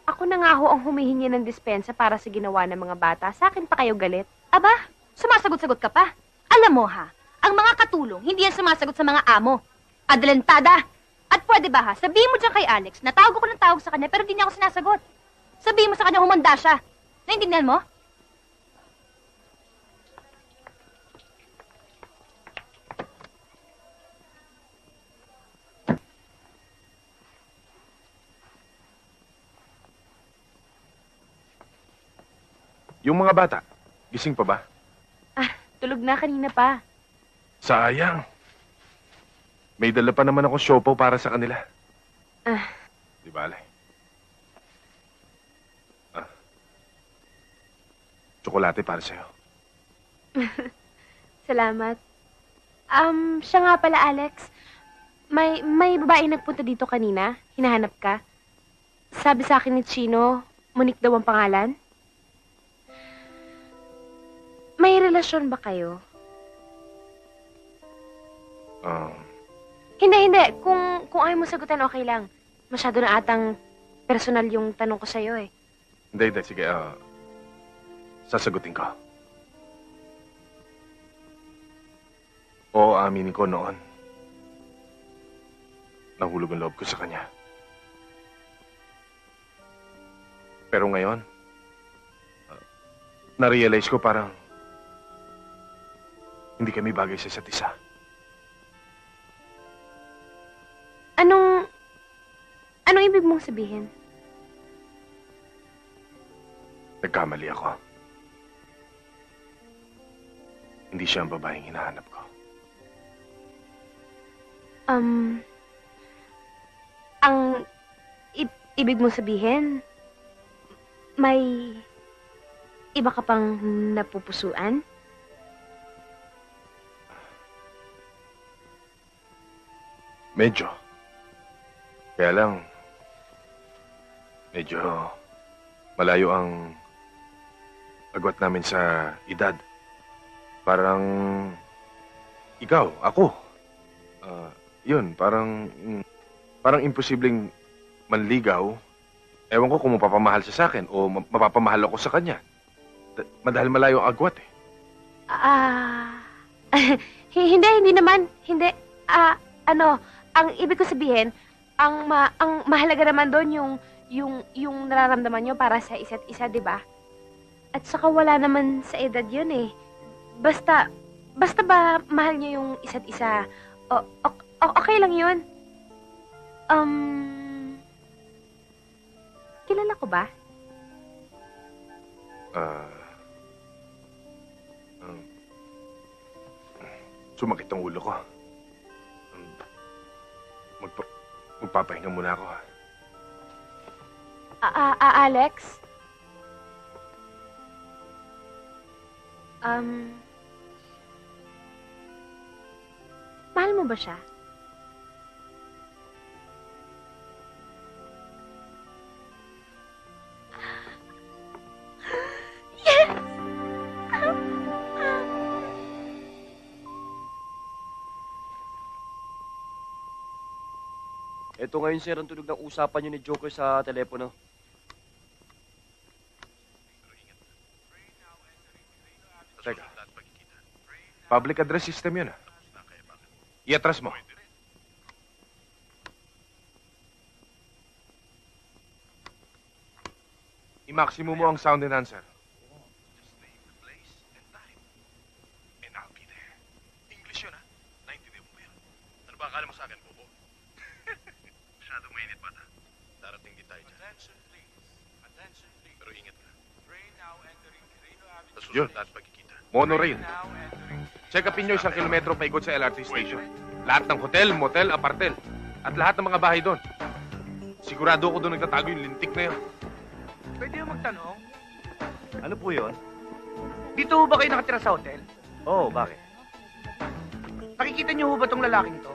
Ako na nga ho ang humihingi ng dispensa para sa ginawa ng mga bata. Sa akin pa kayo galit? Aba, sumasagot-sagot ka pa. Alam mo ha, ang mga katulong, hindi yan sumasagot sa mga amo. Adelantada! At pwede ba ha, sabihin mo dyan kay Alex, na tawag ko ng tawag sa kanya pero di niya ako sinasagot. Sabihin mo sa kanya humanda siya. Naintindihan mo? Yung mga bata, gising pa ba? Tulog na kanina pa. Sayang. May dala pa naman ako siopaw para sa kanila. Di bale. Tsokolate para sa'yo. Salamat. Siya nga pala, Alex. May babae nagpunta dito kanina. Hinahanap ka. Sabi sa akin ni Chino, Monique daw ang pangalan. May relasyon ba kayo? Hindi. Kung ayaw mo sagutan, okay lang. Masyado na atang personal yung tanong ko sa'yo eh. Hindi. Sige, sasagutin ko. Oo, aminin ko noon. Nahulog ang loob ko sa kanya. Pero ngayon, na-realize ko parang hindi kami bagay sa isa't isa. Anong ibig mong sabihin? Nagkamali ako. Hindi siya ang babaeng hinahanap ko. Ang ibig mong sabihin, may iba ka pang napupusuan? Medyo. Kaya lang, medyo malayo ang agwat namin sa edad. Parang ikaw, ako. Yun, parang imposibleng manligaw. Ewan ko kung mapapamahal siya sa akin o mapapamahal ako sa kanya. Madahil malayo ang agwat eh. Hindi naman. Hindi. Ang ibig ko sabihin, ang mahalaga naman doon yung nararamdaman nyo para sa isa't isa, di ba? At saka wala naman sa edad yun eh. Basta ba mahal nyo yung isa't isa, okay lang yun. Kilala ko ba? Sumakit ang ulo ko. Magpapahinga muna ako. Alex? Mahal mo ba siya? Yes! Ito ngayon, sir, ang tunog ng usapan niyo ni Joker sa telepono. Teka. Public address system yun, ah. I-atras mo. I-maximum mo ang sound enhancer. English yun, ha? Naintindihan mo ba yun? Ano ba akala mo sa akin, Bobo? Masyadong mainit pa, ha? Darating din tayo dyan. Pero ingat ka. Sa susunod lahat pagkikita. Monorail. Check upin nyo 1 kilometro paikot sa LRT station. Lahat ng hotel, motel, apartel. At lahat ng mga bahay doon. Sigurado ako doon nagtatago yung lintik na yun. Pwede yung magtanong? Ano po yun? Dito ho ba kayo nakatira sa hotel? Oo, bakit? Nakikita niyo ho ba tong lalaking to?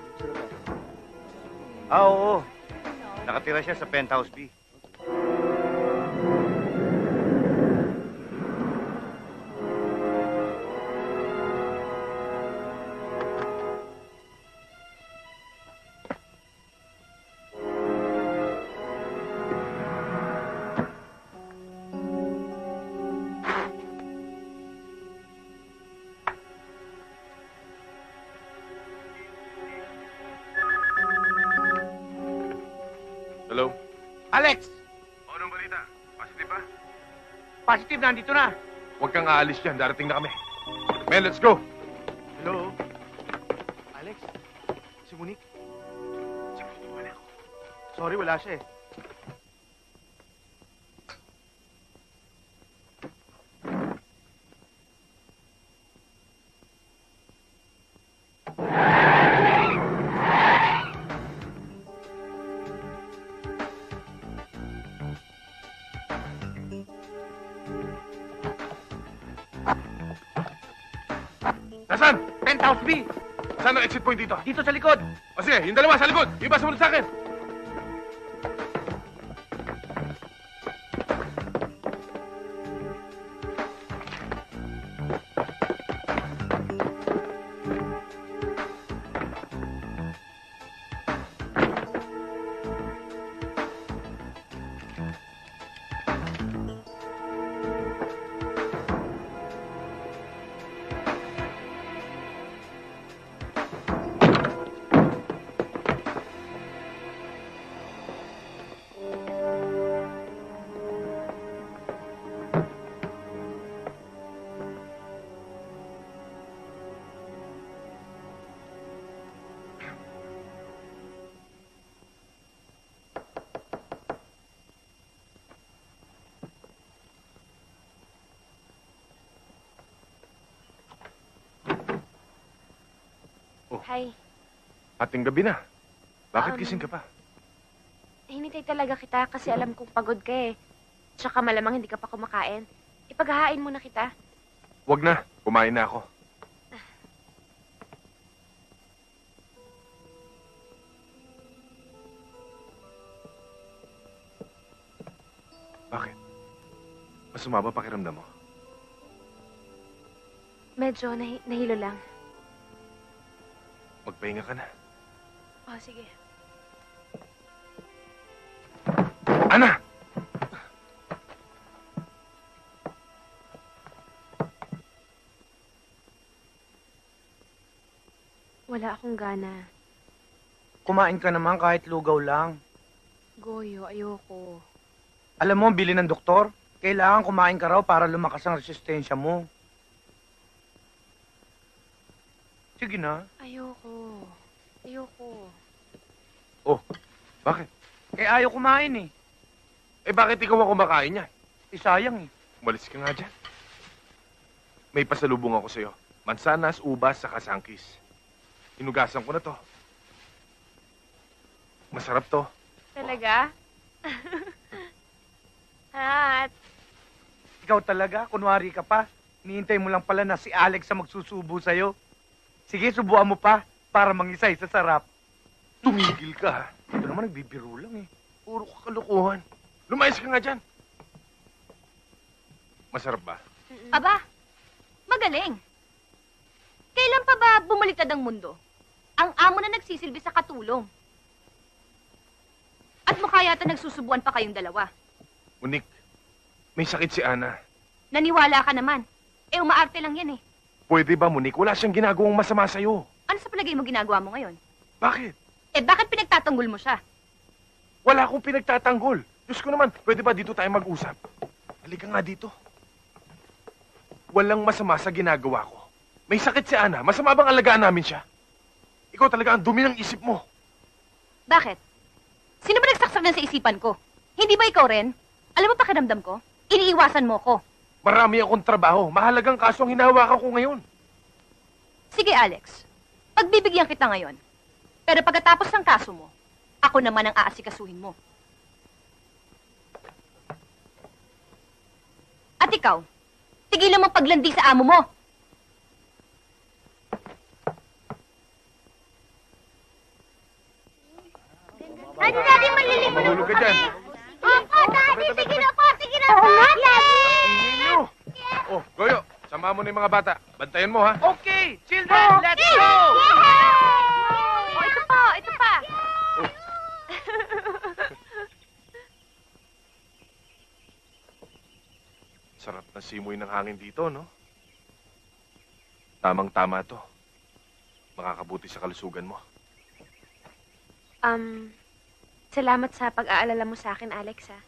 Oo. Nakatira siya sa penthouse B. Hello? Alex! Anong balita? Positive ba? Positive, nandito na. Huwag kang aalis dyan. Darating na kami. Men, let's go! Hello? Alex? Si Monique? Sorry, wala siya eh. Nasaan? Penthouse B! Saan ang exit point dito? Dito sa likod! O sige, yung dalawa sa likod. Yung iba sumunod sa akin. Hi. Ating gabi na. Bakit Um, gising ka pa? Hinintay talaga kita kasi alam kong pagod ka eh. Tsaka malamang hindi ka pa kumakain. Ipaghahain muna kita. Wag na. Kumain na ako. Bakit? Masama ba pakiramdam mo? Medyo nahilo lang. Magpahinga ka na. Oh, sige. Ana! Wala akong gana. Kumain ka naman kahit lugaw lang. Goyo, ayoko. Alam mo, bili ng doktor, kailangan kumain ka raw para lumakas ang resistensya mo. Sige na. Ayoko. Ayoko. Oh, bakit? Eh, ayaw kumain eh. Eh, bakit ikaw ang kumakain niya? Eh, sayang eh. Umalis ka nga dyan. May pasalubong ako sa'yo. Mansanas, ubas, saka sangkis. Hinugasan ko na to. Masarap to. Talaga? Hat. Ikaw talaga, kunwari ka pa. Hinihintay mo lang pala na si Alex ang magsusubo sa'yo. Sige, subuan mo pa para mangisay sa sarap. Tumigil ka, ha? Ito naman nagbibiro lang eh. Puro kakalukuhan. Lumayas ka nga dyan. Masarap ba? Aba, magaling. Kailan pa ba bumaliktad ang mundo? Ang amo na nagsisilbi sa katulong. At mukha yata nagsusubuan pa kayong dalawa. Unik, may sakit si Ana. Naniwala ka naman. Eh, umaarte lang yan eh. Pwede ba, Munik? Wala siyang ginagawang masama sa'yo. Ano sa palagay mo ginagawa mo ngayon? Bakit? Eh, bakit pinagtatanggol mo siya? Wala akong pinagtatanggol. Diyos ko naman, pwede ba dito tayo mag-usap? Halika nga dito. Walang masama sa ginagawa ko. May sakit si Ana. Masama bang alagaan namin siya? Ikaw talaga ang dumi ng isip mo. Bakit? Sino ba nagsaksak na sa isipan ko? Hindi ba ikaw rin? Alam mo pakiramdam ko? Iniiwasan mo ko. Marami akong trabaho. Mahalagang kaso ang hinahawakan ko ngayon. Sige, Alex. Pagbibigyan kita ngayon. Pero pagkatapos ng kaso mo, ako naman ang aasikasuhin mo. At ikaw, tigilan mo paglandi sa amo mo. Daddy, maliligo na Mahulog ka dyan. Opo, Daddy, sige na po, Daddy! Oh, Goyo, sama mo na yung mga bata. Bantayan mo, ha? Okay, children, let's go! Oh, ito pa, ito pa. Sarap na simoy ng hangin dito, no? Tamang-tama to. Makakabuti sa kalusugan mo. Salamat sa pag-aalala mo sa akin, Alex, ha?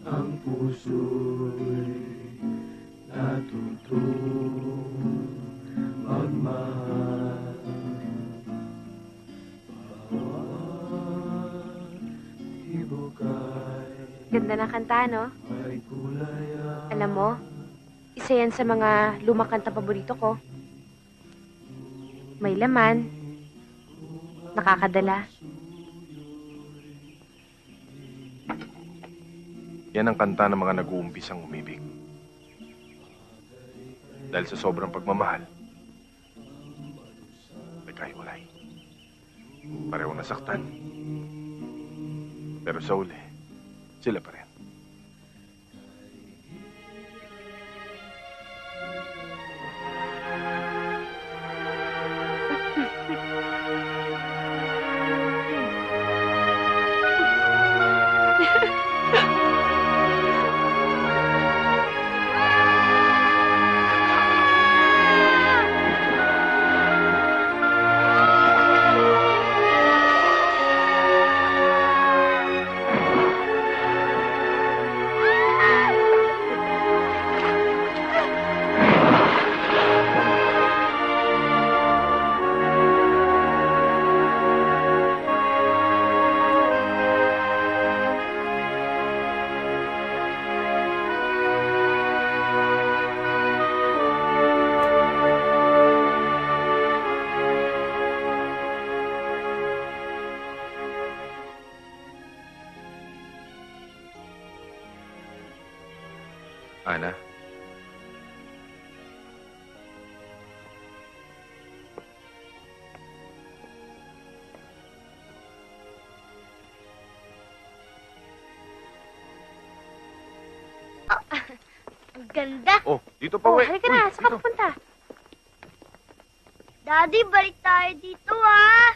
Ang puso'y natutong magmahal. Bawat hibukay Ganda na kanta, no? ay kulay ang Alam mo, isa yan sa mga lumang kanta paborito ko. May laman, nakakadala. Yan ang kanta ng mga nag-uumpisang umibig. Dahil sa sobrang pagmamahal, nagkahiwalay. Parehong nasaktan. Pero sa uli, sila pa rin. Ana? Ang ganda. Oh, dito pa, we. Halika na, saan ka pupunta? Daddy, balik tayo dito, ah.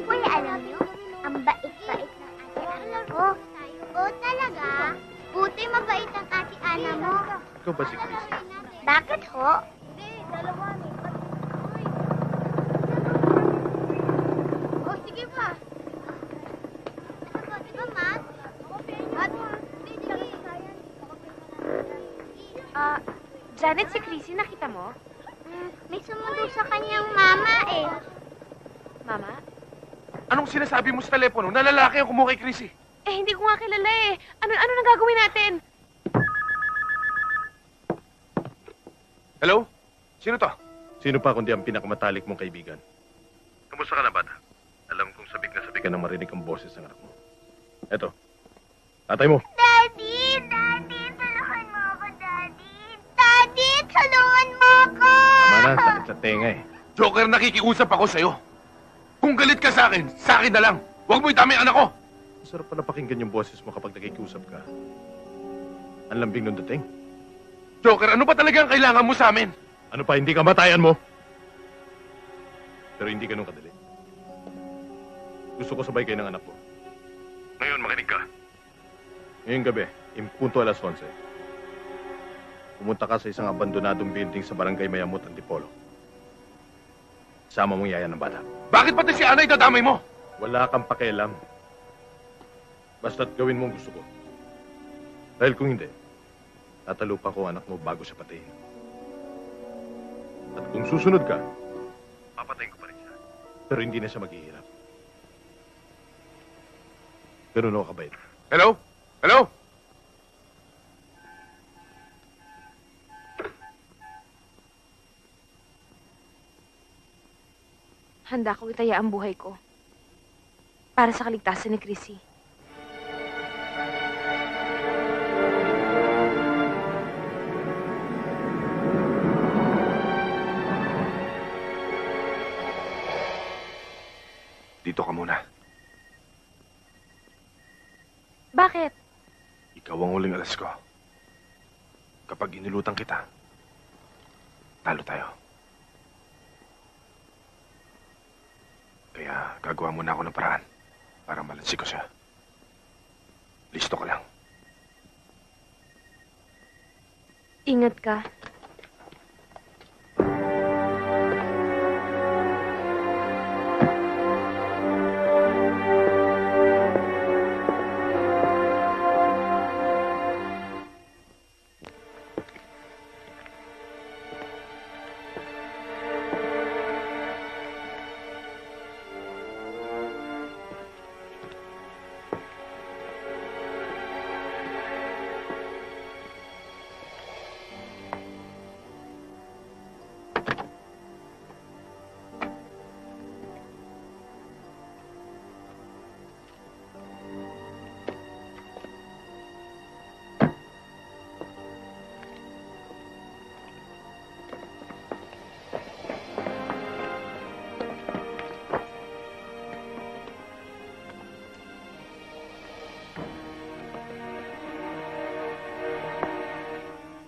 Kuya, alam niyo, ang bait-bait ng ate Ana ko. Oo, talaga? Buti mabait ang ate Ana mo. Ikaw ba si Chris? Bakit ho? Oh, sige pa. Di ba, ma? Janet, si Chrissy, nakita mo? May sumundo sa kanyang mama eh. Mama? Anong sinasabi mo sa telepono? Na lalaki ang kumuha kay Chrissy. Eh, hindi ko nga kilala eh. Ano nang gagawin natin? Hello? Sino to? Sino pa kundi ang pinakamatalik mong kaibigan? Kamusta ka na, bata? Alam kong sabik na sabik ka nang marinig ang boses ng anak mo. Eto, tatay mo. Daddy! Daddy! Tulungan mo ako, Daddy! Daddy! Tulungan mo ako! Tama na, sakit sa tenga eh. Joker, nakikiusap ako sa'yo. Kung galit ka sa akin na lang. Huwag mo itami ang anak ko. Masarap pala pakinggan yung boses mo kapag nakikiusap ka. Ang lambing nung dating. Joker, ano ba talaga ang kailangan mo sa amin? Ano pa, hindi kamatayan mo? Pero hindi ganun kadali. Gusto ko sabay kayo ng anak ko. Ngayon, makinig ka. Ngayong gabi, impunto alas 11. Pumunta ka sa isang abandonadong building sa barangay Mayamot, Antipolo. Sama mong yaya ng bata. Bakit pati si Ana itadamay mo? Wala kang pakialam. Basta't gawin mo ang gusto ko. Dahil kung hindi, tatalupa ko anak mo bago siya patayin. At kung susunod ka, Papatayin ko pa rin siya. pero hindi na siya maghihirap. Ganun ako kabait. Hello? Hello? Handa kong itaya ang buhay ko. Para sa kaligtasan ni Chrissy. Dito ka muna. Bakit? Ikaw ang huling alas ko. Kapag inulutan kita, talo tayo. Kaya gagawa muna ako ng paraan para malansi ko siya. Listo ka lang. Ingat ka.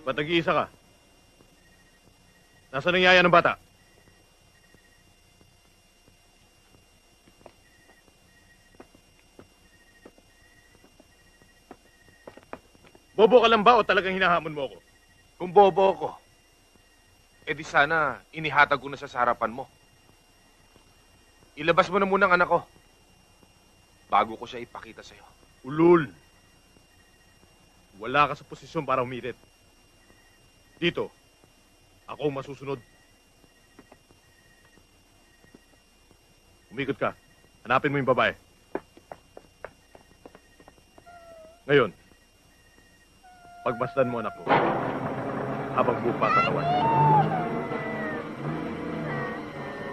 Ba't nag-iisa ka? Nasaan ang yaya ng bata? Bobo ka lang ba o talagang hinahamon mo ako? Kung bobo ako, di sana inihatag ko na siya sa harapan mo. Ilabas mo na muna ang anak ko bago ko siya ipakita sa'yo. Ulul! Wala ka sa posisyon para umirit. Dito, ako ang masusunod. Umikot ka. Hanapin mo yung babae. Ngayon, pagmasdan mo anak ko habang buo pa ang katawan.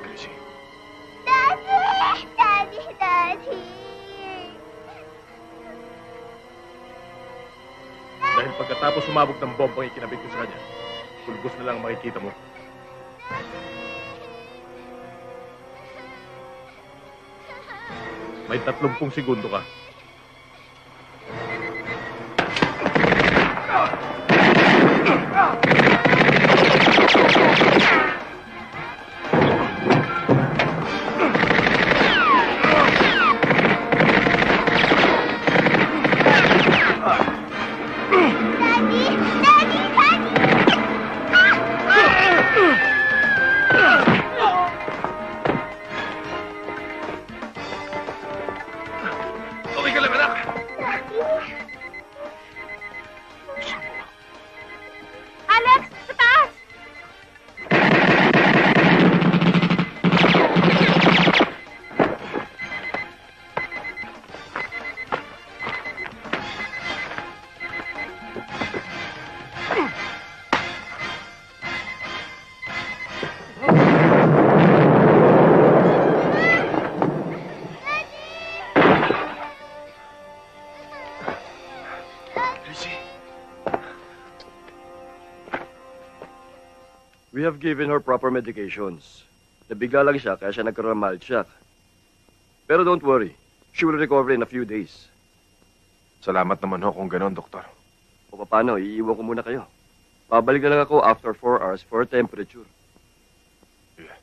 Chrissy. Daddy! Daddy! Daddy! Dahil pagkatapos sumabog ng bombang ikinabit ko sa kanya, pulbos na lang ang makikita mo. May 30 segundo ka. Alex! Sa taas! We have given her proper medications. Nabigla lang siya kaya siya nagkaroon ng mild shock. Pero don't worry, she will recover in a few days. Salamat naman ho kung ganon, doktor. O paano, iiwan ko muna kayo. Babalik na lang ako after 4 hours for temperature. Yeah.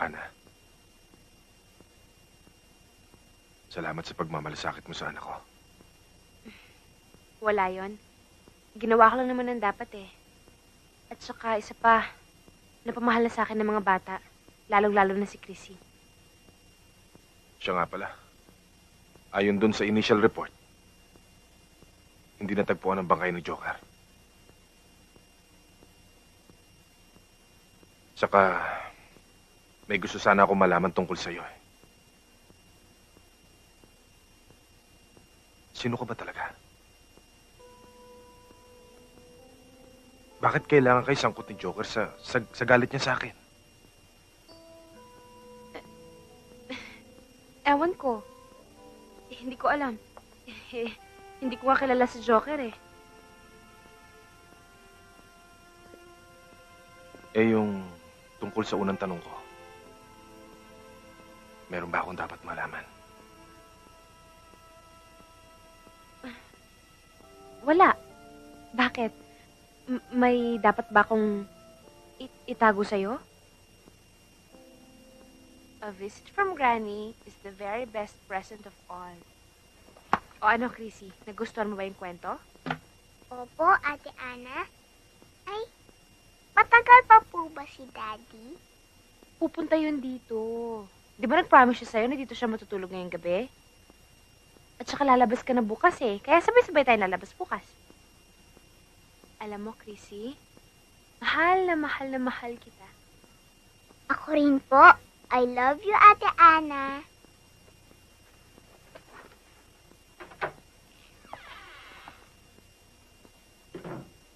Ana. Salamat sa pagmamalasakit mo sa anak ko. Wala yon. Ginawa ko lang naman ang dapat eh. At saka, isa pa, napamahal na sa akin ng mga bata. Lalong-lalo na si Chrissy. Siya nga pala. Ayon dun sa initial report, hindi natagpuan ang bangkay ni Joker. Saka, may gusto sana ako malaman tungkol sa'yo eh. Sino ka ba talaga? Bakit kailangan kayo sangkot ni Joker sa galit niya sa akin? Ewan ko. Hindi ko alam. Hindi ko nga kilala si Joker eh. Yung tungkol sa unang tanong ko. Meron ba akong dapat malaman? Wala. Bakit? May dapat ba akong itago sa'yo? A visit from Granny is the very best present of all. O ano, Chrissy? Nagustuhan mo ba yung kwento? Opo, Ate Ana. Ay, matagal pa po ba si Daddy? Pupunta yun dito. Di ba nag-promise siya sa'yo na dito siya matutulog ngayong gabi? At saka lalabas ka na bukas eh. Kaya sabay-sabay tayo lalabas bukas. Alam mo, Chrissy, mahal na mahal kita. Ako rin po. I love you, Ate Ana.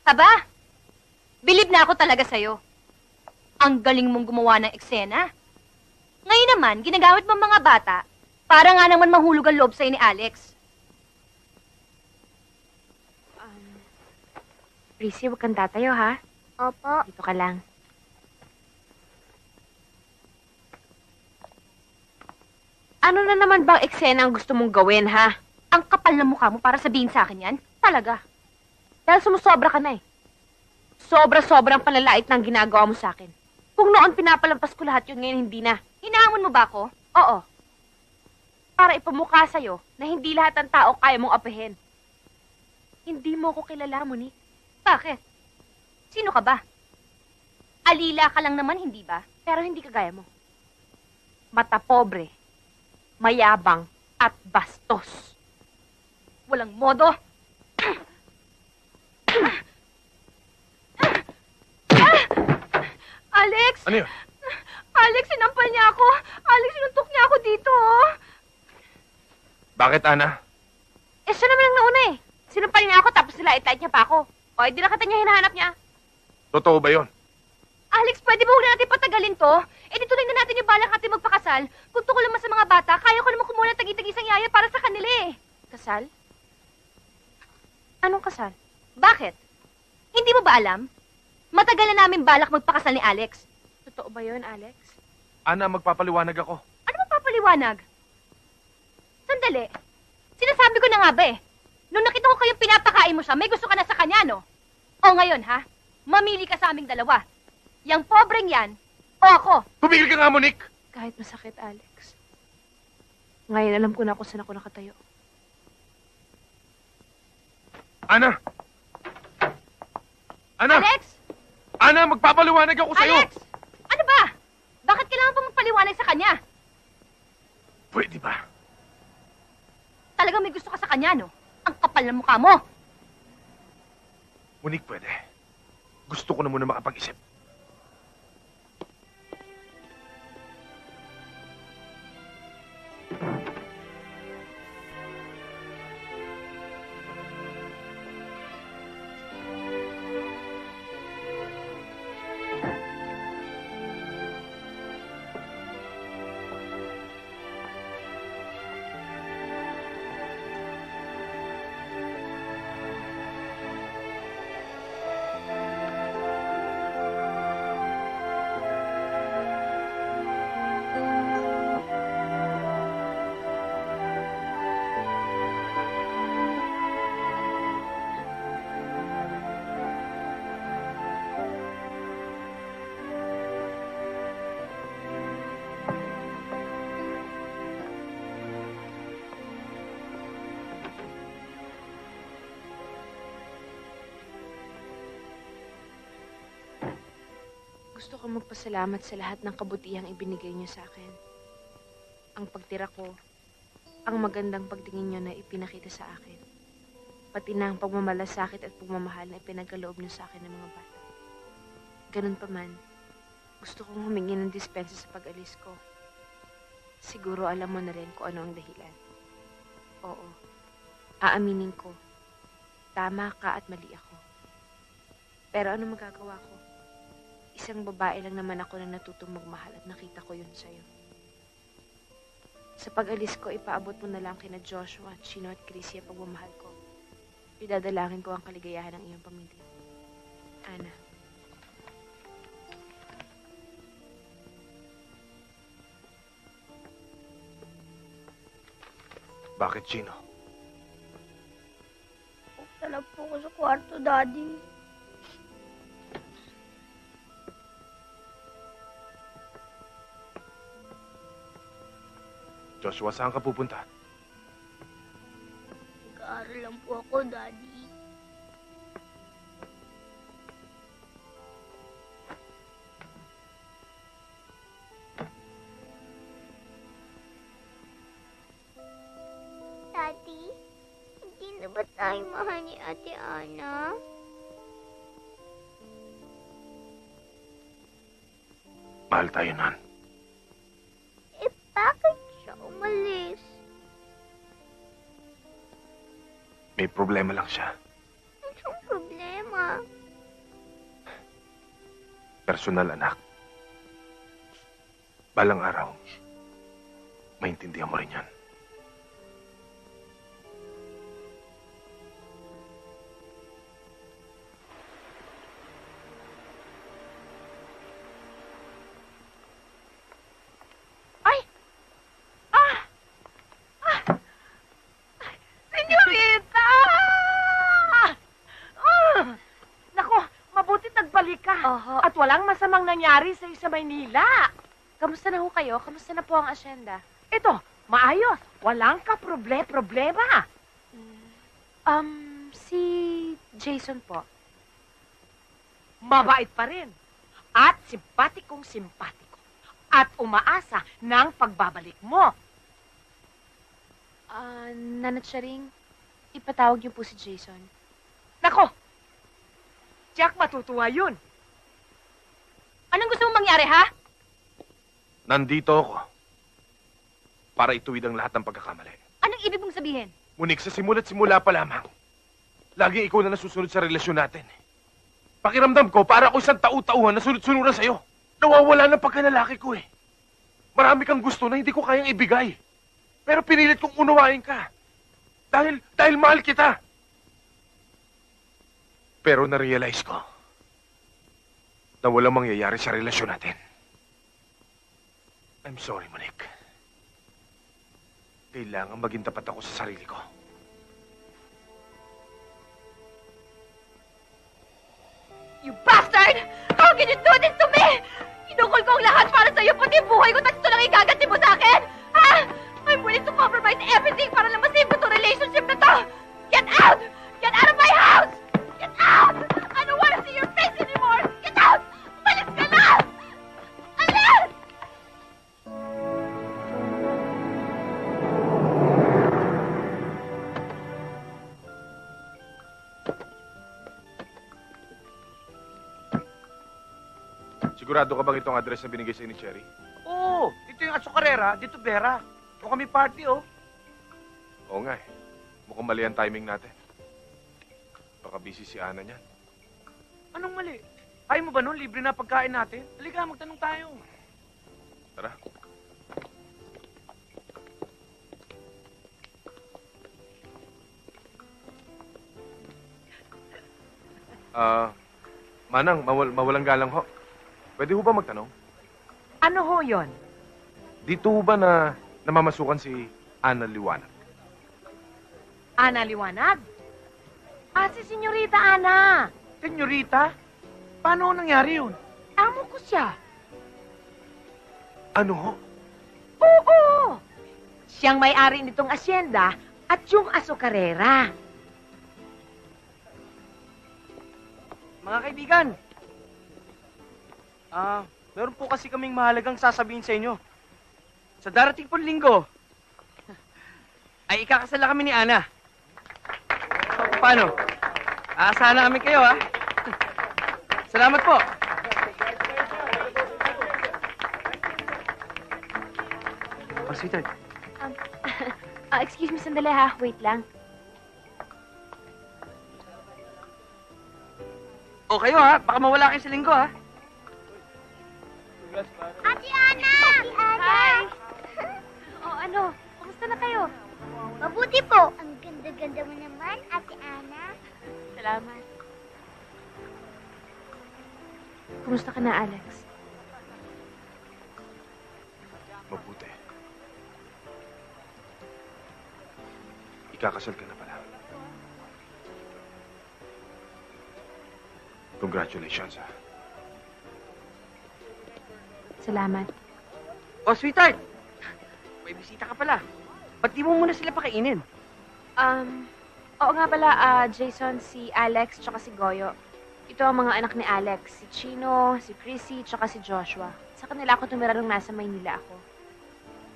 Aba, bilib na ako talaga sa'yo. Ang galing mong gumawa ng eksena. Ngayon naman, ginagamit mo mga bata para nga naman mahulog ang loob sa'yo ni Alex. Chrissy, huwag kang tatayo, ha? Opo. Dito ka lang. Ano na naman bang eksena ang gusto mong gawin, ha? Ang kapal na mukha mo para sabihin sa akin yan? Talaga. Dahil sumusobra ka na eh. Sobra-sobrang palalait ng ginagawa mo sa akin. Kung noon pinapalampas ko lahat yun, ngayon hindi na. Hinahamon mo ba ako? Oo. Para ipamukha sa'yo na hindi lahat ng tao kaya mong apehin. Hindi mo ko kilala, Monique. Bakit? Sino ka ba? Alila ka lang naman, hindi ba? Pero hindi kagaya mo. Mata pobre, mayabang, at bastos. Walang modo. Alex! Ano yun? Alex, sinampal niya ako. Alex, sinuntok niya ako dito, oh. Bakit, Ana? Eh, siya naman ang nauna eh. Sinampal niya ako tapos nilait-lait niya pa ako. O, di na kita niya hinahanap niya. Totoo ba yun? Alex, pwede ba huwag na natin patagalin to? Eh, di tuloy na natin yung balak natin magpakasal. Kung tungkol naman sa mga bata, kaya ko naman kumuha ng tagi-tagisang yaya para sa kanila eh. Kasal? Anong kasal? Bakit? Hindi mo ba alam? Matagal na namin balak magpakasal ni Alex. Totoo ba yun, Alex? Ana, magpapaliwanag ako. Ano magpapaliwanag? Sandali. Sinasabi ko na nga ba eh. Nung nakita ko kayong pinapakain mo siya, may gusto ka na sa kanya, no? O ngayon, ha? Mamili ka sa aming dalawa. Yang pobreng yan, o ako. Tumigil ka nga, Monique! Kahit masakit, Alex. Ngayon, alam ko na kung saan ako nakatayo. Ana! Ana! Alex! Ana, magpapaliwanag ako sa'yo! Alex! Ano ba? Bakit kailangan pa magpaliwanag sa kanya? Pwede ba? Talagang may gusto ka sa kanya, no? Ang kapal ng mukha mo. Monique, pwede. Gusto ko na muna makapag-isip. Gusto ko magpasalamat sa lahat ng kabutihang ibinigay niyo sa akin. Ang pagtira ko, ang magandang pagtingin niyo na ipinakita sa akin. Pati na ang pagmamalasakit at pagmamahal na ipinagkaloob niyo sa akin ng mga bata. Ganun pa man, gusto kong humingi ng dispensa sa pag-alis ko. Siguro alam mo na rin kung ano ang dahilan. Oo, aaminin ko. Tama ka at mali ako. Pero ano magagawa ko? Isang babae lang naman ako na natutong magmahal at nakita ko yun sa'yo. Sa pag-alis ko, ipaabot mo na lang kina Joshua, Chino at Chrissy ang pagmamahal ko. Idadalangin ko ang kaligayahan ng iyong pamilya. Ana. Bakit, Chino? Punta na po ako sa kwarto, Daddy. Joshua, saan ka pupunta? Nag-aaral lang po ako, Daddy. Daddy, hindi na ba tayo mahal ni Ate Ana? Mahal tayo nun. Eh, bakit siya umalis? May problema lang siya. Anong problema? Personal, anak. Balang araw, maintindihan mo rin yan. Senyorita! Naku, mabuti nagbalik ka. At walang masamang nangyari sa'yo sa Maynila. Kamusta na ho kayo? Kamusta na po ang asyenda? Ito, maayos. Walang problema. Si Jason po. Mabait pa rin. At simpatikong-simpatiko. At umaasa ng pagbabalik mo. Nanat Sharing, ipatawag niyo po si Jason. Nako! Jack, matutuwa yun. Anong gusto mong mangyari, ha? Nandito ako para ituwid ang lahat ng pagkakamali. Anong ibig mong sabihin? Ngunit sa simula pa lamang, laging ikaw na nasusunod sa relasyon natin. Pakiramdam ko, para ako isang tau-tauhan na sunod-sunuran sa'yo. Nawawala ng pagkanalaki ko eh. Marami kang gusto na hindi ko kayang ibigay. Pero pinilit kong unawain ka. Dahil mahal kita. Pero na-realize ko na walang mangyayari sa relasyon natin. I'm sorry, Monique. Kailangan maging tapat ako sa sarili ko. You bastard! How can you do this to me? Inukol ko ang lahat para sa'yo, pati buhay ko, tapos ito lang igaganti mo sa akin? Ha? I'm willing to compromise everything para lang masave ko itong relationship na to! Get out! Get out of my house! Get out! I don't want to see your face anymore! Get out! Umalis ka na! Alis! Sigurado ka bang itong address na binigay sa'yo ni Cherry? Oo, ito yung Azucarera, dito Vera. Ito kami party, oh. Oo nga eh. Mukhang mali ang timing natin. Baka busy si Ana niyan. Anong mali? Ayaw mo ba nun, libre na pagkain natin? Halika, magtanong tayo. Tara. Manang, mawalang galang ho. Pwede ho ba magtanong? Ano ho yon? Dito ho ba na namamasukan si Ana Liwanag? Ana Liwanag? Si Senyorita Ana. Senyorita? Paano nangyari yun? Amo ko siya. Ano ho? Oo! Siyang may-ari nitong asyenda at yung azucarera. Mga kaibigan, meron po kasi kaming mahalagang sasabihin sa inyo. Sa darating pong linggo, ay ikakasala kami ni Ana. Paano? Aasahan na kami kayo, ha? Salamat po. Oh, sweetheart. Excuse me, sandali ha. Wait lang. O kayo ha, baka mawala kayo sa linggo ha. Ate Ana! Ate Ana! Hi! O ano, kumusta na kayo? Mabuti po. Ang ganda-ganda mo naman, Ate Ana. Salamat. Kumusta ka na, Alex? Mabuti. Ikakasal ka na pala. Congratulations, ha. Salamat. O, sweetheart. May bisita ka pala. Ba't di mo muna sila pakainin? Oo nga pala, Jason, si Alex, tsaka si Goyo. Ito ang mga anak ni Alex. Si Chino, si Chrissy, tsaka si Joshua. Sa kanila ako tumira nung nasa Maynila ako.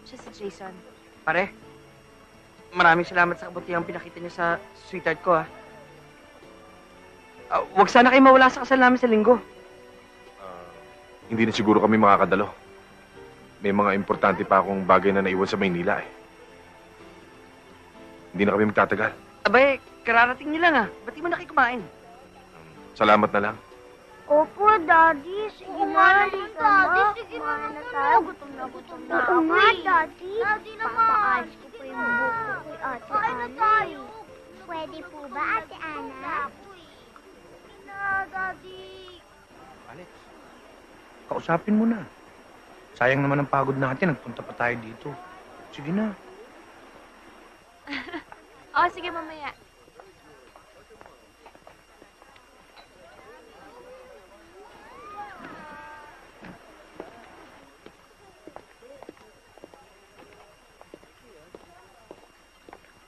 Siya si Jason. Pare, maraming salamat sa kabutihang pinakita niyo sa sweetheart ko ha. Huwag sana kayo mawala sa kasal namin sa linggo. Hindi na siguro kami makakadalo. May mga importante pa akong bagay na naiwan sa Maynila, eh. Hindi na kami magtatagal. Abay, kararating niyo lang ha. Ba't di mo na kayo kumain? Salamat na lang. Opo, Daddy. Sige na, Daddy. Sige na tayo. Gutom na ako. Oo nga, Daddy. Daddy naman. Papaalis ko pa yung buko kay Ate Ana. Pwede po ba, Ate Ana? Daddy. Alex, kausapin mo na. Sayang naman ang pagod natin. Nagpunta pa tayo dito. Sige na. Oo, sige mamaya.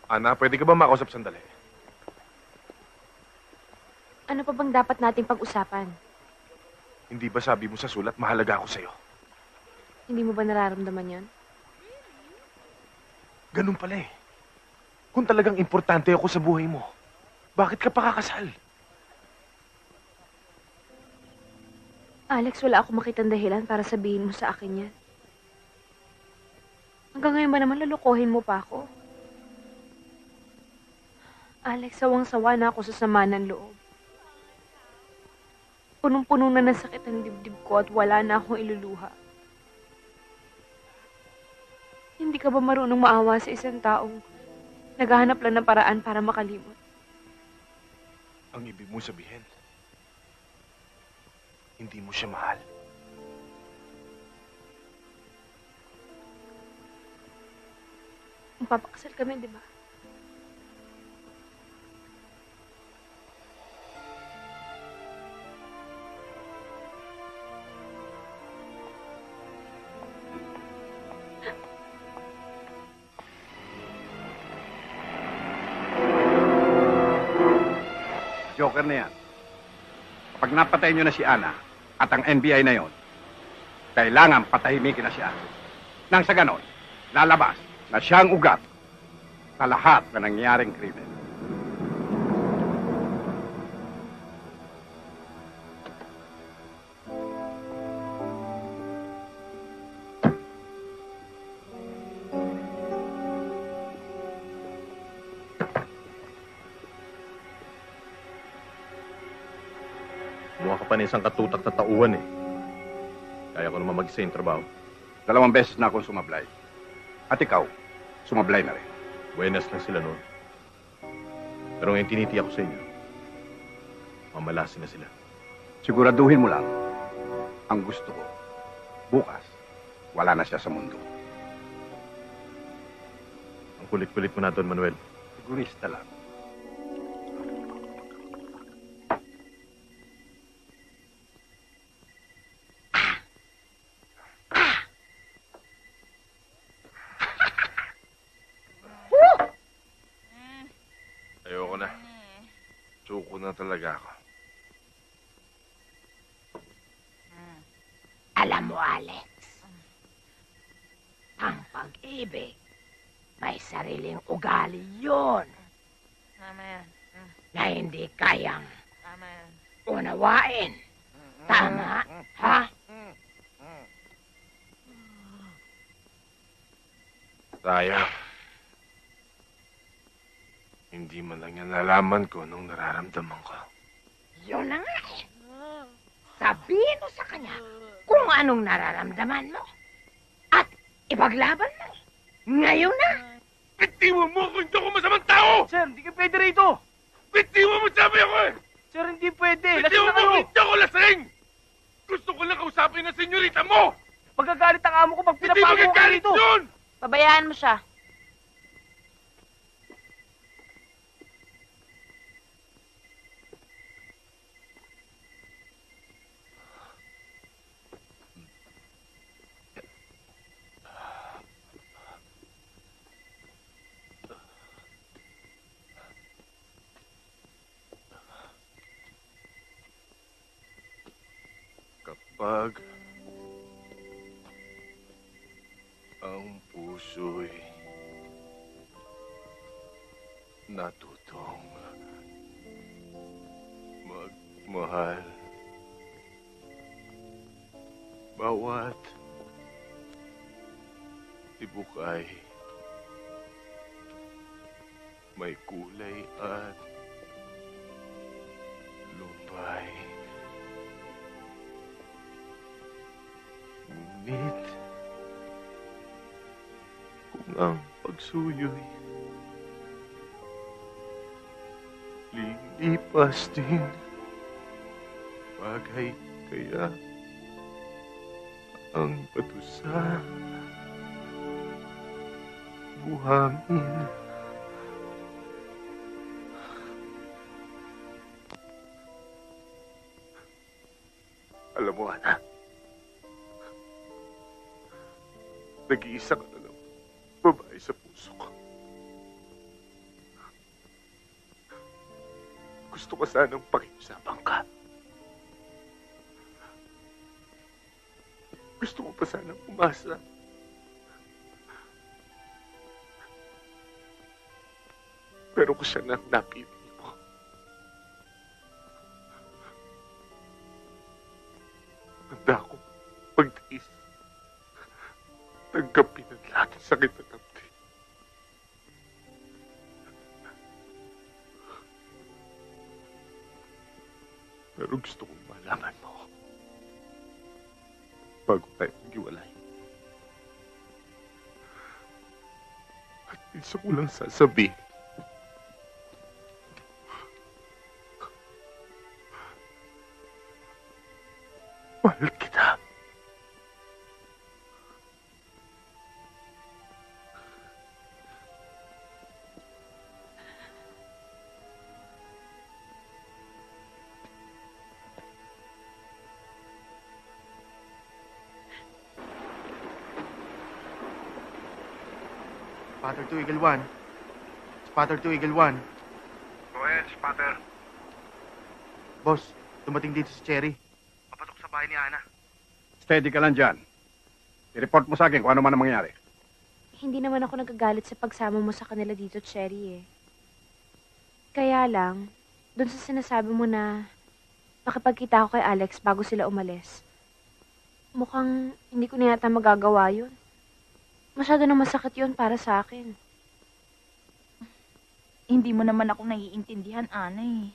Ana, pwede ka ba makausap sandali? Ano pa bang dapat nating pag-usapan? Hindi ba sabi mo sa sulat, mahalaga ako sa'yo? Hindi mo ba nararamdaman yon? Ganun pala eh. Kung talagang importante ako sa buhay mo, bakit ka pa kakasal? Alex, wala akong makitang dahilan para sabihin mo sa akin yan. Hanggang ngayon ba naman lulukohin mo pa ako? Alex, sawang-sawa na ako sa sama ng loob. Punong-puno na ng sakit ang dibdib ko at wala na akong iluluha. Hindi ka ba marunong maawa sa isang taong naghahanap lang ng paraan para makalimot? Ang ibig mo sabihin, hindi mo siya mahal. Magpapakasal kami, di ba? Joker na yan. Kapag napatay nyo na si Ana at ang NBI na yon, kailangan patahimikin na siya. Nang sa ganon, lalabas na siyang ugat sa lahat na nangyaring krimen. Mukha ka pa na isang katutak na tauhan eh. Kaya ko naman mag-isa yung trabaho. 2 beses na akong sumablay. At ikaw, sumablay na rin. Buenas lang sila noon. Pero ngayon tinitiyak ko sa inyo, mamalasin na sila. Siguraduhin mo lang, ang gusto ko, bukas, wala na siya sa mundo. Ang kulit-kulit mo na, Don Manuel. Sigurista lang. Ayoko na. Suko na talaga ako. Alam mo, Alex, ang pag-ibig, may sariling ugali yun Tama yan. na hindi kayang Tama yan. unawain. Tama, ha? Sayang. Hindi man lang yan nalaman ko nung nararamdaman ko. Yun na nga eh. Sabihin mo sa kanya kung anong nararamdaman mo. At ipaglaban mo. Ngayon na. Bitiwan mo kung hindi ako masamang tao! Sir, hindi ka pwede rito! Bitiwan mo sabi ako eh! Sir, hindi pwede. Lasing Bitiwan na mo kayo. kung hindi ako lasing! Gusto ko lang kausapin ng senyorita mo! Magagalit ang amo ko pag Hindi pinapago ka magagalit rito. yun! Pabayaan mo siya. Kapag ang puso'y natutong magmahal, bawat tibukay may kulay at lumbay. Ngunit, kung ang pagsuyo'y lilipas din, bagay kaya ang patusa buhangin. Alam mo, anak, nag-iisa ka na lang babae sa puso ko. Gusto ko sanang pakiusapan ka. Gusto ko pa sanang umasa. Pero kung siya nang napili mo, handa akong magtiis. Tanggapin ang lahat ng sakit na damdamin. Pero gusto kong malaman mo bago tayo maghiwalay. At isa ko lang sasabihin. Mahal kita. Spotter 2, Eagle 1. Spotter 2, Eagle 1. Go ahead, spotter. Boss, dumating dito si Cherry. Papatok sa bahay ni Ana. Steady ka lang dyan. I-report mo sa akin kung ano man ang mangyari. Hindi naman ako nagagalit sa pagsama mo sa kanila dito, Cherry, eh. Kaya lang, doon sa sinasabi mo na makipagkita ako kay Alex bago sila umalis, mukhang hindi ko na yata magagawa yun. Masyado na masakit yun para sa akin. Hindi mo naman ako naiintindihan, Ana, eh.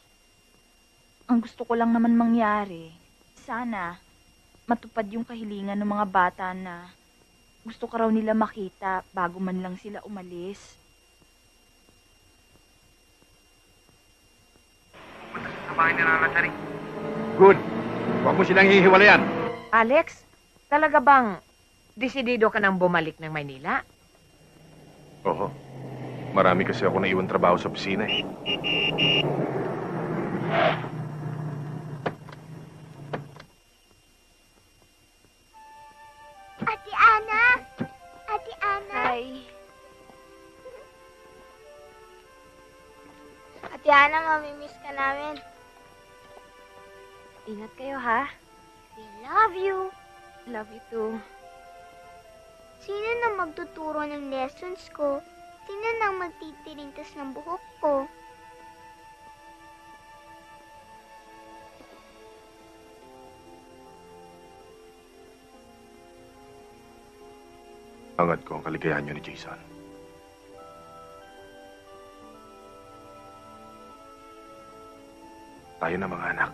Ang gusto ko lang naman mangyari, sana matupad yung kahilingan ng mga bata na gusto ka raw nila makita bago man lang sila umalis. Sa bahay ni Nana Cherry. Good. Huwag mo silang hihiwalayan. Alex, talaga bang desidido ka nang bumalik ng Maynila? Oo. Marami kasi ako naiwan trabaho sa opisina eh. Ate Ana! Ate Ana! Hi. Ate Ana, mamimiss ka namin. Ingat kayo, ha? We love you. Love you too. Sino na magtuturo ng lessons ko? Sino nang magtitirintas ng buhok ko? Hangad ko ang kaligayahan niyo ni Jason. Tayo na mga anak.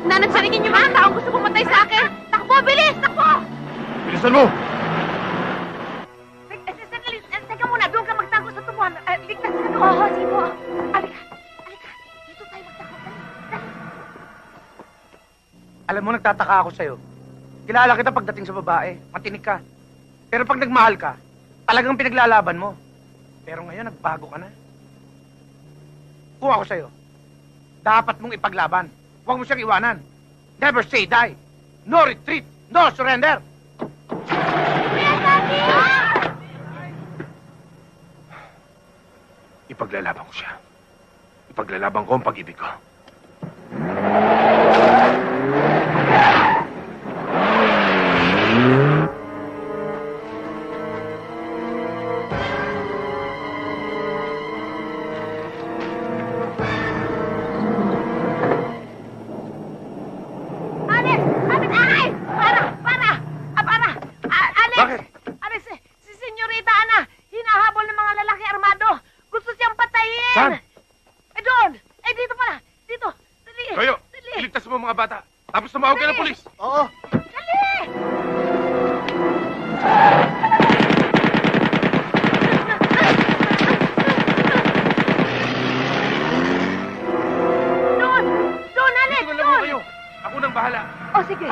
Nanansaringin yung mga taong gusto pumatay sa akin! Takbo! Bilis! Takbo! Bilisan mo! Teka muna, doon ka magtago sa tubuhan. Ligtas ka doon. Oo, sige po. Alika. Dito tayo magtago. Dali. Alam mo, nagtataka ako sa'yo. Kilala kita pagdating sa babae. Matinik ka. Pero pag nagmahal ka, talagang pinaglalaban mo. Pero ngayon, nagbago ka na. Kung ako sa'yo, dapat mong ipaglaban. Huwag mo siyang iwanan. Never say die. No retreat. No surrender. Ipaglalaban ko siya. Ipaglalaban ko ang pag-ibig ko. Si Senyorita Ana, hinahabol ng mga lalaki armado. Gusto siyang patayin. Saan? Doon. Dito pala. Dito. Dali. Kayo, iligtas mo mga bata. Tapos tumawag ka ng polis. Oo. Dali. Doon, Alex. Dito na lang kayo. Ako nang bahala. O, sige.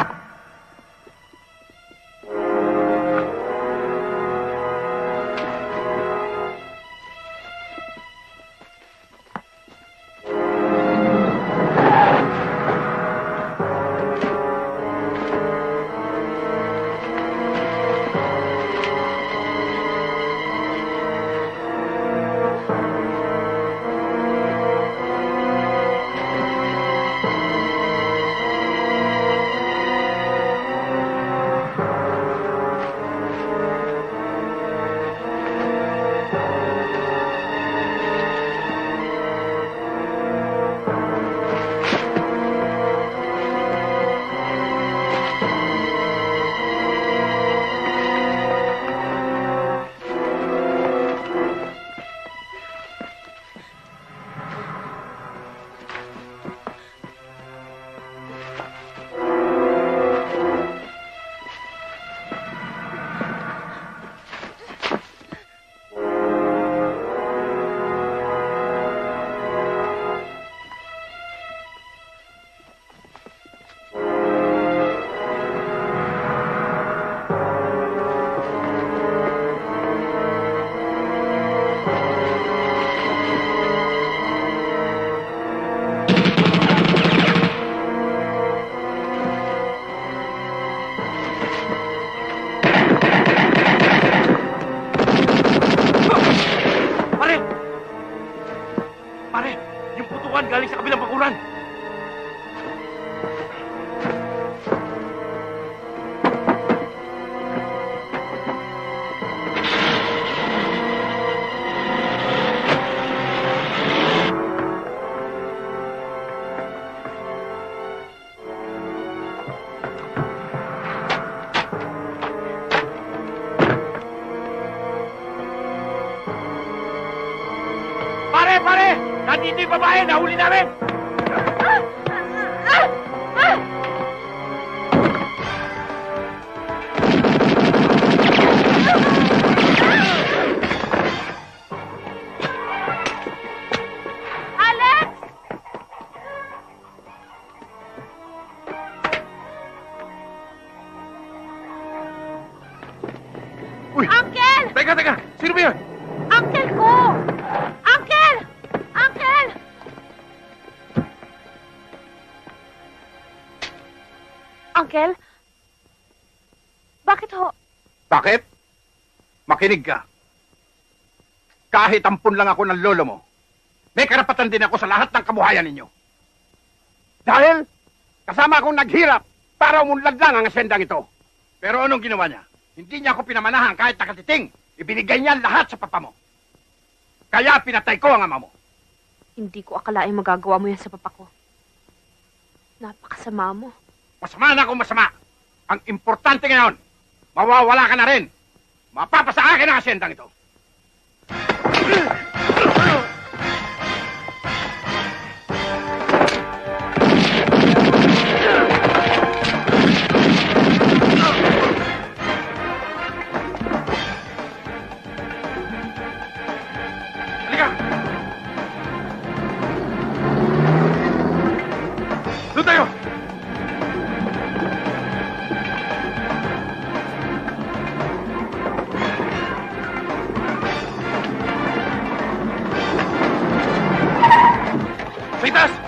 galing sa kabilang bakuran. Pare! Nandito yung babae! Nahuli namin! Alex! Uy! Uncle! Teka! Sino ba yun? Uncle ko! Uncle! Uncle! Uncle? Bakit ho? Bakit? Makinig ka. Kahit ampun lang ako ng lolo mo, may karapatan din ako sa lahat ng kabuhayan ninyo. Dahil kasama akong naghirap para umunlad lang ang asyendang ito. Pero anong ginawa niya? Hindi niya ako pinamanahan kahit nakatiting. Ibinigay niya lahat sa papa mo. Kaya pinatay ko ang ama mo. Hindi ko akalaing magagawa mo yan sa papa ko. Napakasama mo. Masama na kung masama. Ang importante ngayon, mawawala ka na rin. Mapapasa akin ang asyendang ito. Pitas!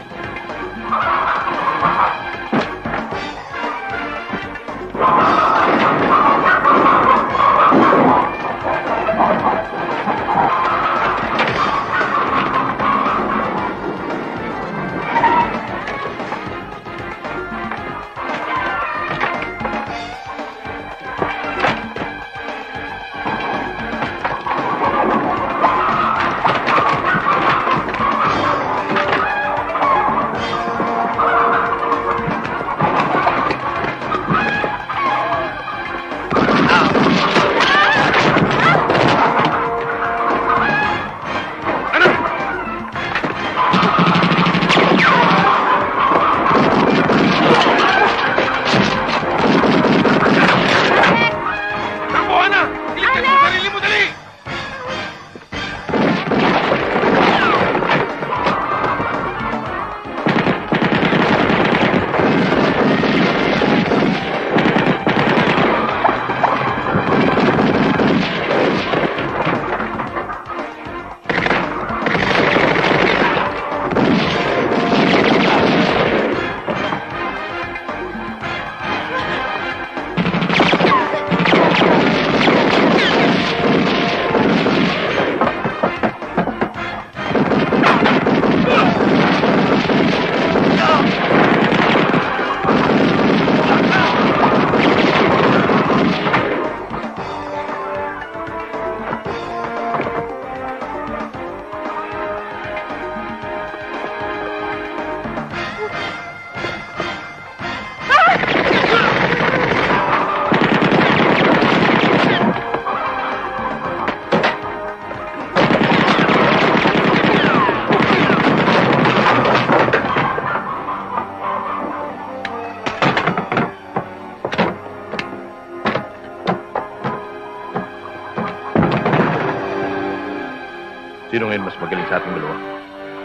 Sino ngayon mas magaling sa ating dalawa?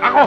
Ako!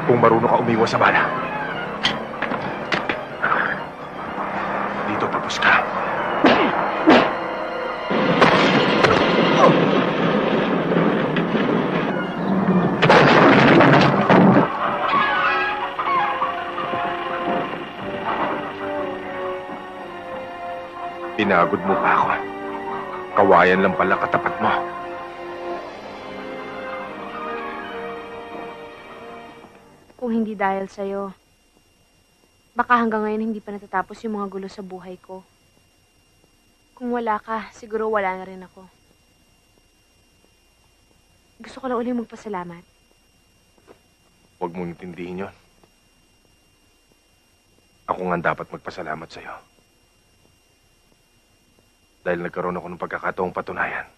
Kung marunong ka umiwas sa bala. Dito tapos ka. Pinagod mo pa ako. Kawayan lang pala katapat mo. Kung hindi dahil sa'yo, baka hanggang ngayon hindi pa natatapos yung mga gulo sa buhay ko. Kung wala ka, siguro wala na rin ako. Gusto ko lang ulit magpasalamat. Huwag mong intindihin yon. Ako nga dapat magpasalamat sa'yo. Dahil nagkaroon ako ng pagkakataong patunayan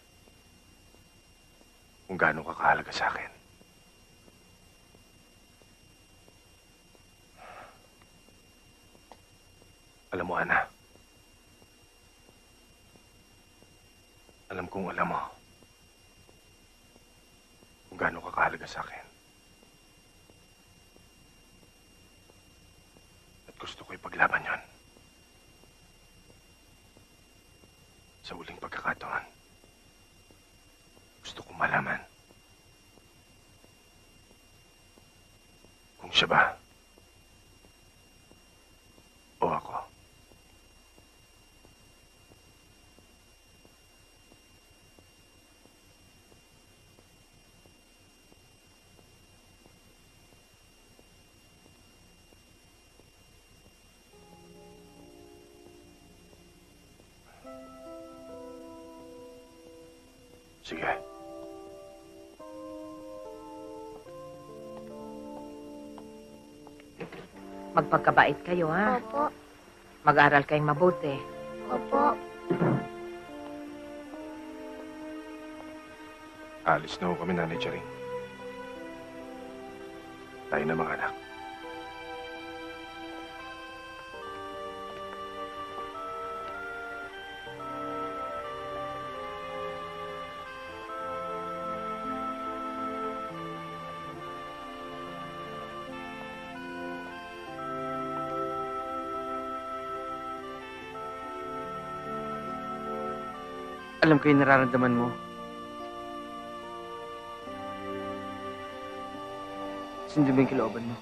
kung gaano ka kahalaga sa akin. Alam mo, Ana. Alam kong alam mo kung gaano ka kahalaga sa akin. At gusto ko ipaglaban yon. Sa uling pagkakataon, gusto kong malaman kung siya ba o ako. Sige. Magpagkabait kayo, ha? Opo. Mag-aral kayong mabuti. Opo. Alis na ho kami, Nanay Charing. Tayo na, mga anak. Alam ko yung nararamdaman mo. Sundin mo yung kilooban mo.